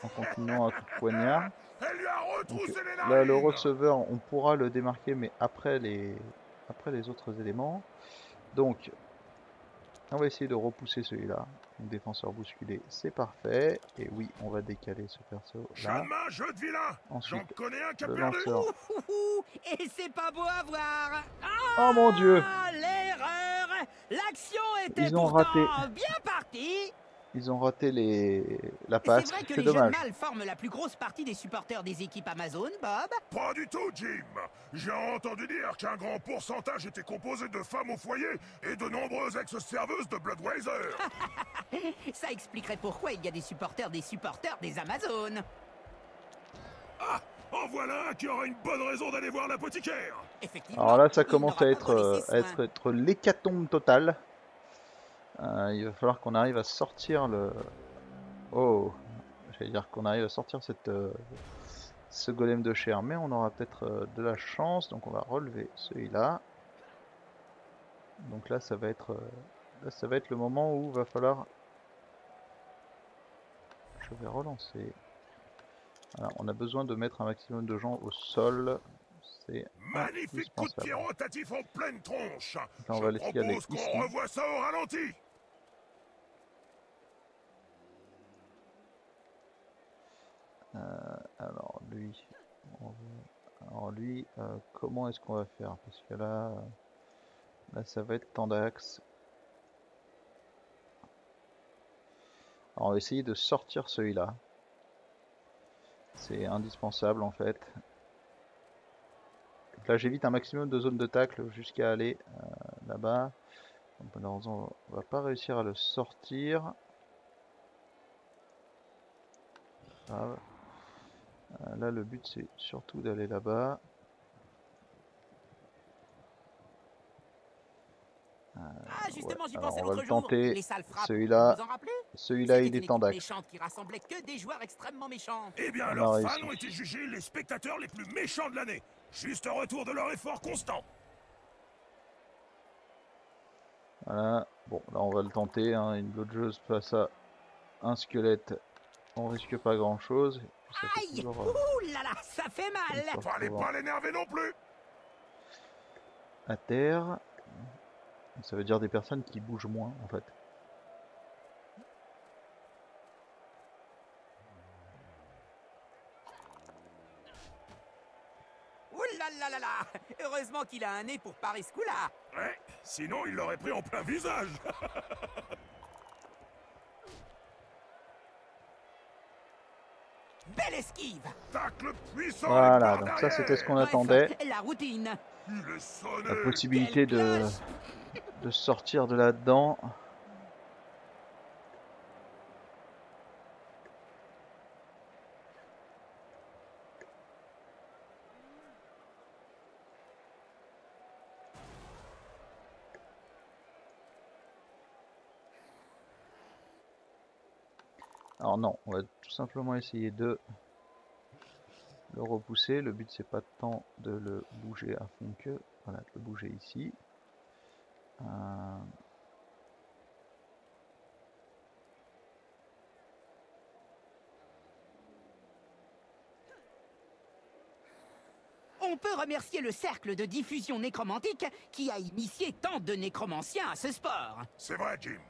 en continuant à coup de poignard. Donc, là, le receveur, on pourra le démarquer, mais après les autres éléments. Donc, on va essayer de repousser celui-là. Donc, défenseur bousculé, c'est parfait. Et oui, on va décaler ce perso-là. Ensuite, le lanceur. Et c'est pas beau à voir. Oh mon Dieu! L'erreur! L'action était Ils ont raté. Bien partie. Ils ont raté la passe. C'est vrai que les jeunes mâles forment la plus grosse partie des supporters des équipes Amazon, Bob? Pas du tout, Jim. J'ai entendu dire qu'un grand pourcentage était composé de femmes au foyer et de nombreuses ex-serveuses de Bloodweiser. Ça expliquerait pourquoi il y a des supporters des Amazones. Ah, En voilà un qui aura une bonne raison d'aller voir l'apothicaire. Effectivement, Alors là, ça il commence n'aura à pas brûlé être, ses soins. l'hécatombe totale. Il va falloir qu'on arrive à sortir le... Oh, j'allais dire qu'on arrive à sortir ce golem de chair, mais on aura peut-être de la chance, donc on va relever celui-là. Donc là, ça va être le moment où va falloir... Je vais relancer. Voilà, on a besoin de mettre un maximum de gens au sol. C'est Magnifique coup de pied indispensable. rotatif en pleine tronche. Là, on Je va laisser aller propose qu'on ici. revoie ça au ralenti. Alors lui, comment est-ce qu'on va faire? Parce que là, ça va être Tandax. Alors on va essayer de sortir celui-là. C'est indispensable en fait. Donc là j'évite un maximum de zones de tacle jusqu'à aller là-bas. Malheureusement on va pas réussir à le sortir. Grave. Là le but c'est surtout d'aller là-bas. Ah, justement, j'y Alors pensais on va l'autre le jour. tenter. Les sales frappes, Celui-là, vous vous en rappelez? celui-là C'était il une est équipe Tandax. méchante qui rassemblait que des joueurs extrêmement méchants. Eh bien, On a leurs fans réussi. ont été jugés les spectateurs les plus méchants de l'année. Juste retour de leur effort constant. Voilà. Bon là on va le tenter. Hein. Une blotgeuse face à un squelette. On risque pas grand chose. Aïe! Ouh là là, ça fait mal! Fallait pas l'énerver non plus. À terre. Ça veut dire des personnes qui bougent moins en fait. Ouh là là là là! Heureusement qu'il a un nez pour parer ce coup-là! Ouais, sinon il l'aurait pris en plein visage. Belle esquive! Tacle puissant. Voilà, donc ça c'était ce qu'on Bref, attendait. la routine! Il est sonné. La possibilité Quelle cloche! de sortir de là-dedans. Alors non, on va tout simplement essayer de le repousser. Le but c'est pas tant de le bouger à fond que, voilà, de le bouger ici. On peut remercier le cercle de diffusion nécromantique qui a initié tant de nécromanciens à ce sport. C'est vrai, Jim.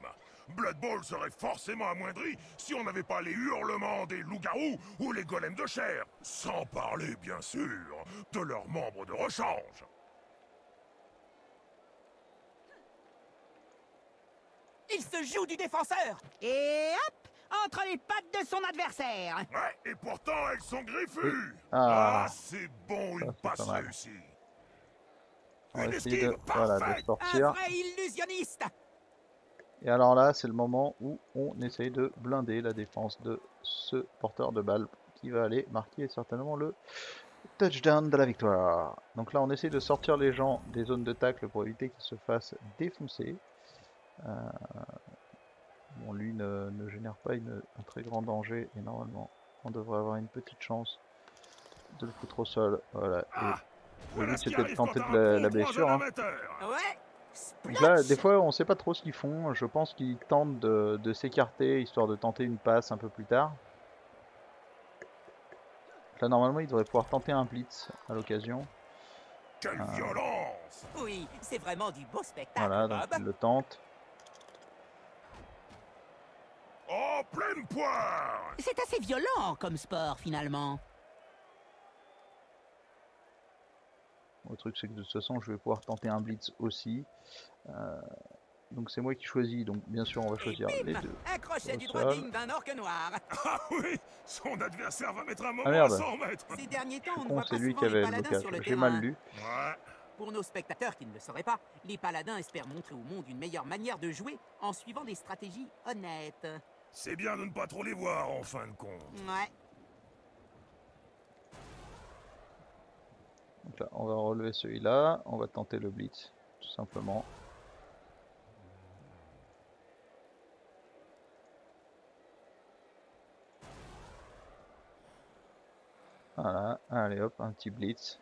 Blood Bowl serait forcément amoindri si on n'avait pas les hurlements des loups-garous ou les golems de chair. Sans parler, bien sûr, de leurs membres de rechange. Il se joue du défenseur! Et hop! Entre les pattes de son adversaire! Ouais, et pourtant elles sont griffues. Ah. C'est bon, Ça, une c'est pas passe mal. réussie. On va Une essayer esquive voilà, de parfaite. Un sortir. vrai illusionniste! Et alors là, c'est le moment où on essaye de blinder la défense de ce porteur de balle qui va aller marquer certainement le touchdown de la victoire. Donc là, on essaie de sortir les gens des zones de tacle pour éviter qu'ils se fassent défoncer. Bon, lui ne génère pas un très grand danger et normalement, on devrait avoir une petite chance de le foutre au sol. Voilà. Ah, Et le voilà but, ce qui c'était de arrive tenter quand de un la pro croise blessure. un Hein. amateur. Ouais! Donc là, des Splotch! fois, on sait pas trop ce qu'ils font. Je pense qu'ils tentent de s'écarter histoire de tenter une passe un peu plus tard. Là, normalement, ils devraient pouvoir tenter un blitz à l'occasion. Quelle violence! Oui, c'est vraiment du beau spectacle, Voilà, donc Bob. ils le tentent. En pleine poire! C'est assez violent comme sport, finalement. Le truc, c'est que de toute façon, je vais pouvoir tenter un blitz aussi. Donc c'est moi qui choisis. Donc bien sûr, on va Et choisir les bim! deux. Un crochet au du droit sol. digne d'un orque noir. Ah oui, son adversaire va mettre un moment Ah merde. à s'en remettre. Ces derniers temps, on ne Con, voit c'est pas lui souvent qui les avait le paladins blocage. sur le J'ai mal terrain. lu. Ouais. Pour nos spectateurs qui ne le sauraient pas, les paladins espèrent montrer au monde une meilleure manière de jouer en suivant des stratégies honnêtes. C'est bien de ne pas trop les voir en fin de compte. Ouais. là, on va relever celui-là, on va tenter le blitz, tout simplement. Voilà, allez hop, un petit blitz.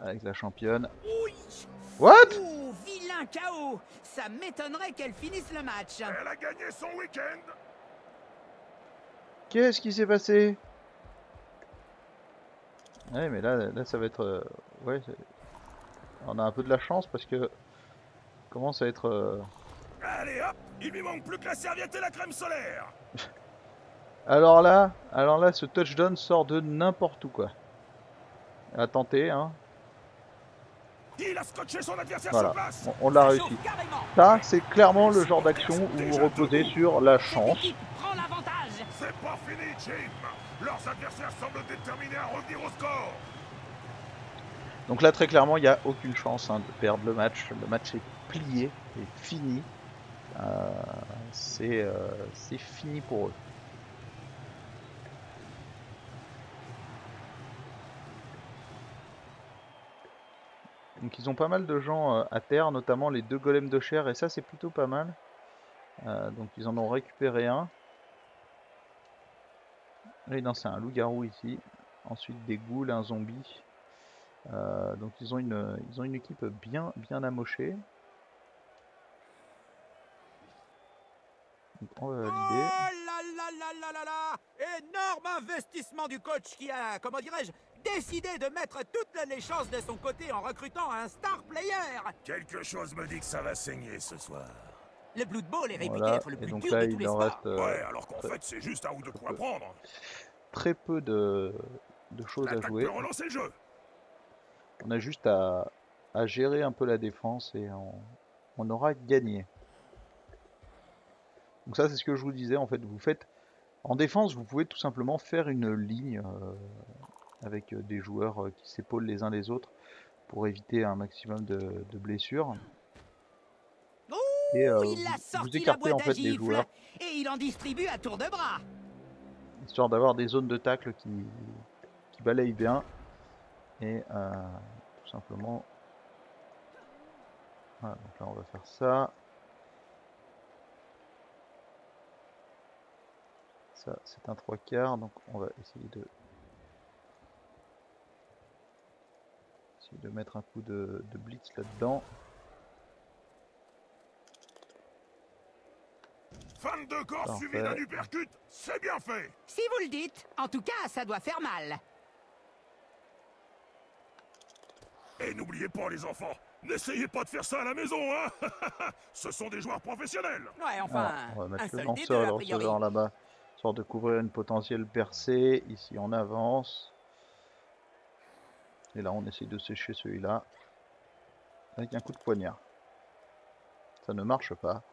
Avec la championne. Oui. What? Oh, vilain KO. Ça m'étonnerait qu'elle finisse le match. Elle a gagné son week-end. Qu'est-ce qui s'est passé? Ouais, mais là ça va être... ouais, on a un peu de la chance parce que... Commence à être... Allez hop, il lui manque plus que la serviette et la crème solaire. Alors là, ce touchdown sort de n'importe où, quoi. À tenter, hein. Il a scotché son adversaire Voilà, sur place. on l'a Ça réussi. chauffe carrément. Ça, c'est clairement le genre d'action où vous reposez sur la chance. Cette équipe prend l'avantage. C'est pas fini, Jim. Leurs adversaires semblent déterminés à revenir au score. Donc là, très clairement, il n'y a aucune chance de perdre le match. Le match est plié, est fini. C'est fini pour eux. Donc ils ont pas mal de gens à terre, notamment les 2 golems de chair, et ça c'est plutôt pas mal. Donc ils en ont récupéré un. Là non, c'est un loup-garou ici. Ensuite des ghouls, un zombie. Donc ils ont une équipe bien amochée. Donc on va valider. Oh là là là là là là. Énorme investissement du coach qui a, comment dirais-je, décidé de mettre toutes les chances de son côté en recrutant un star player. Quelque chose me dit que ça va saigner ce soir. Le Blood Bowl est réputé Voilà, être le et plus donc dur là de tous il les en sports. reste Ouais, alors qu'en fait, c'est juste un ou deux coups à prendre. très peu de choses à L'attaque jouer. peut relancer le jeu. On a juste à gérer un peu la défense et on aura gagné. Donc ça c'est ce que je vous disais, en fait, vous faites en défense, vous pouvez tout simplement faire une ligne avec des joueurs qui s'épaulent les uns les autres pour éviter un maximum de blessures. Et Il a vous sorti la écartez boîte en à fait des gifles joueurs, et il en distribue à tour de bras. histoire d'avoir des zones de tacle qui balayent bien. Et tout simplement, voilà, donc là on va faire ça. Ça c'est un 3/4, donc on va essayer de mettre un coup de blitz là-dedans. Fan de corps Parfait. suivi d'un uppercut, c'est bien fait. Si vous le dites, en tout cas, ça doit faire mal. Et n'oubliez pas les enfants, n'essayez pas de faire ça à la maison, hein. Ce sont des joueurs professionnels. Ouais, enfin, Alors, on va un mettre le seul des lanceur deux, et a le priori. receveur là-bas, histoire de couvrir une potentielle percée. Ici on avance. Et là on essaye de sécher celui-là avec un coup de poignard. Ça ne marche pas.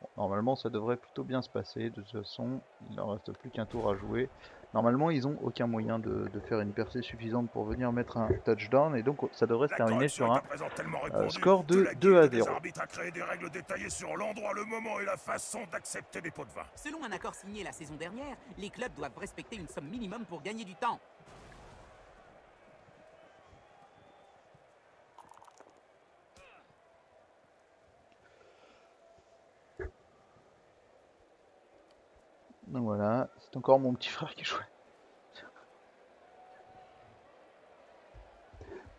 Bon, normalement ça devrait plutôt bien se passer. De toute façon, il ne reste plus qu'un tour à jouer. Normalement ils n'ont aucun moyen de faire une percée suffisante pour venir mettre un touchdown. Et donc ça devrait se La terminer corruption sur est un à présent tellement répandue score que de la 2 à guilde des 0. arbitres a créé des règles détaillées sur l'endroit, le moment et la façon d'accepter des pots de vin. Selon un accord signé la saison dernière, les clubs doivent respecter une somme minimum pour gagner du temps. Donc voilà, c'est encore mon petit frère qui jouait.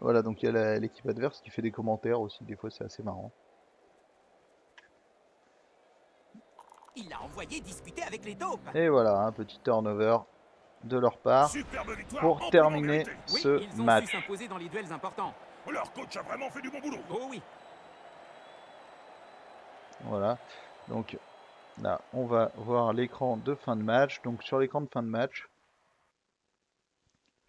Voilà, donc il y a l'équipe adverse qui fait des commentaires aussi, des fois c'est assez marrant. Il l'a envoyé discuter avec les taupes. Et voilà, un petit turnover de leur part Superbe victoire pour amplement terminer méritée. Oui, ce ils ont su match. s'imposer dans les duels importants. Leur coach a vraiment fait du bon boulot. Oh oui. Voilà, donc là on va voir l'écran de fin de match. Donc sur l'écran de fin de match,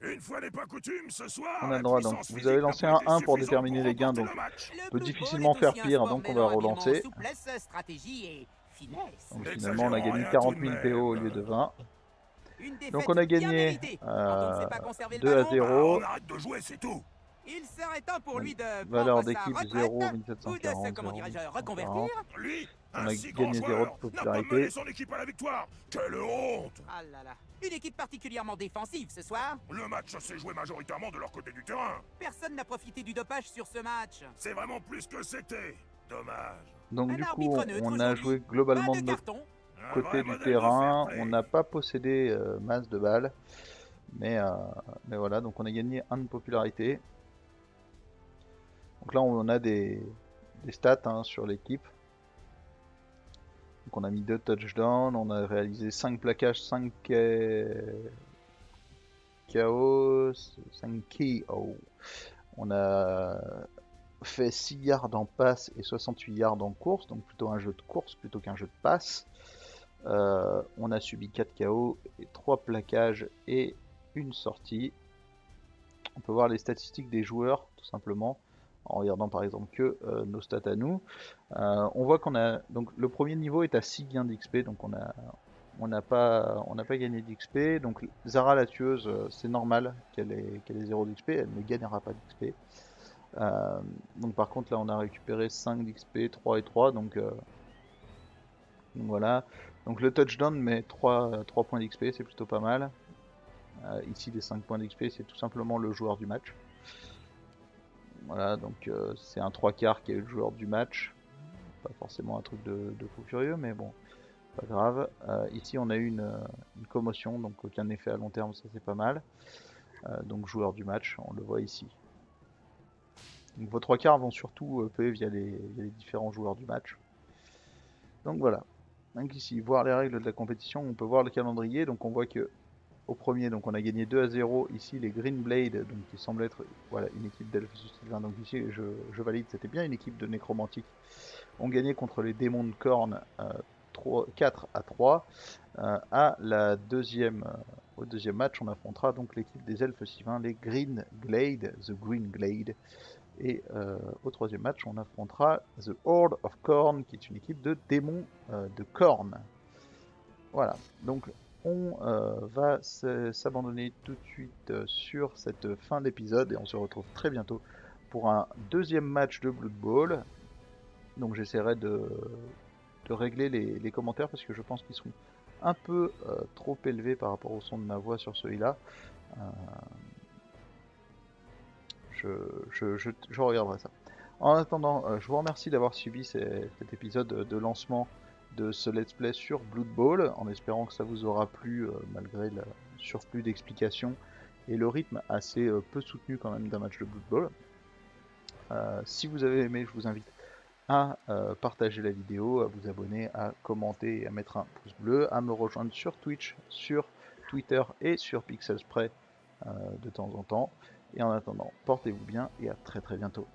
Une fois n'est pas coutume, ce soir, on a la le droit, donc puissance vous physique avez n'a lancé pas un été 1 pour suffisante déterminer les gains, donc remporter le match. Le peut Blood difficilement Bowl est faire aussi un pire, sport donc on va mêlant habilement relancer. souplesse, stratégie et finesse. Donc N'exagérons finalement on a gagné rien 40 tout de 000 même. PO au lieu de 20. Une défaite Donc on a bien gagné méritée. Quand on ne sait pas conserver le 2 à ballon, 0. On arrête de jouer, c'est tout. il serait temps pour lui de Valeur prendre sa d'équipe retraite 0, ou de se, 1740, comment dirais-je, 0, reconvertir. Lui, on a si grand gagné 0 de joueur n'a pas popularité. mené son équipe à la victoire. Quelle honte! Ah là là. Une équipe particulièrement défensive ce soir. Le match s'est joué majoritairement de leur côté du terrain. Personne n'a profité du dopage sur ce match. C'est vraiment plus que c'était. Dommage. Donc Un du coup, arbitre neutre on a aujourd'hui. joué globalement Pas de de notre carton. Un côté vrai du modèle de terrain. fair play. On n'a pas possédé masse de balles. Mais voilà, donc on a gagné 1 de popularité. Donc là, on a des stats hein, sur l'équipe. Donc on a mis 2 touchdowns, on a réalisé 5 plaquages, 5 KO, 5 KO. On a fait 6 yards en passe et 68 yards en course, donc plutôt un jeu de course plutôt qu'un jeu de passe. On a subi 4 KO, et 3 plaquages et une sortie. On peut voir les statistiques des joueurs tout simplement en regardant par exemple que nos stats à nous. On voit qu'on a donc le premier niveau est à 6 gains d'XP, donc on n'a pas gagné d'XP. Donc Zara la tueuse, c'est normal qu'elle ait 0 d'XP, elle ne gagnera pas d'XP. Donc par contre là on a récupéré 5 d'XP, 3 et 3, donc voilà. Donc le touchdown met 3 points d'XP, c'est plutôt pas mal. Ici les 5 points d'XP c'est tout simplement le joueur du match. Voilà, donc c'est un 3/4 qui est le joueur du match. Pas forcément un truc de fou furieux, mais bon, pas grave. Ici on a eu une commotion, donc aucun effet à long terme, ça c'est pas mal. Donc joueur du match, on le voit ici. Donc vos 3/4 vont surtout payer via les différents joueurs du match. Donc voilà. Donc ici, voir les règles de la compétition, on peut voir le calendrier, donc on voit que au premier, donc on a gagné 2-0. Ici, les Green Blade, donc qui semble être voilà, une équipe d'Elfe Sylvain. Donc ici, je valide, c'était bien une équipe de nécromantique. On gagnait contre les démons de Corne 4-3. Au deuxième match, on affrontera donc l'équipe des Elfes Sylvains, les Green Glade, The Green Glade. Et au troisième match, on affrontera The Horde of Corn, qui est une équipe de démons de Corne. Voilà, donc on va s'abandonner tout de suite sur cette fin d'épisode et on se retrouve très bientôt pour un deuxième match de Blood Bowl. Donc j'essaierai de régler les commentaires parce que je pense qu'ils sont un peu trop élevés par rapport au son de ma voix sur celui-là. Je regarderai ça. En attendant, je vous remercie d'avoir suivi cet épisode de lancement de ce let's play sur Blood Bowl, en espérant que ça vous aura plu malgré le surplus d'explications et le rythme assez peu soutenu quand même d'un match de Blood Bowl. Si vous avez aimé, je vous invite à partager la vidéo, à vous abonner, à commenter et à mettre un pouce bleu, à me rejoindre sur Twitch, sur Twitter et sur Pixel Spray de temps en temps. Et en attendant, portez-vous bien et à très bientôt.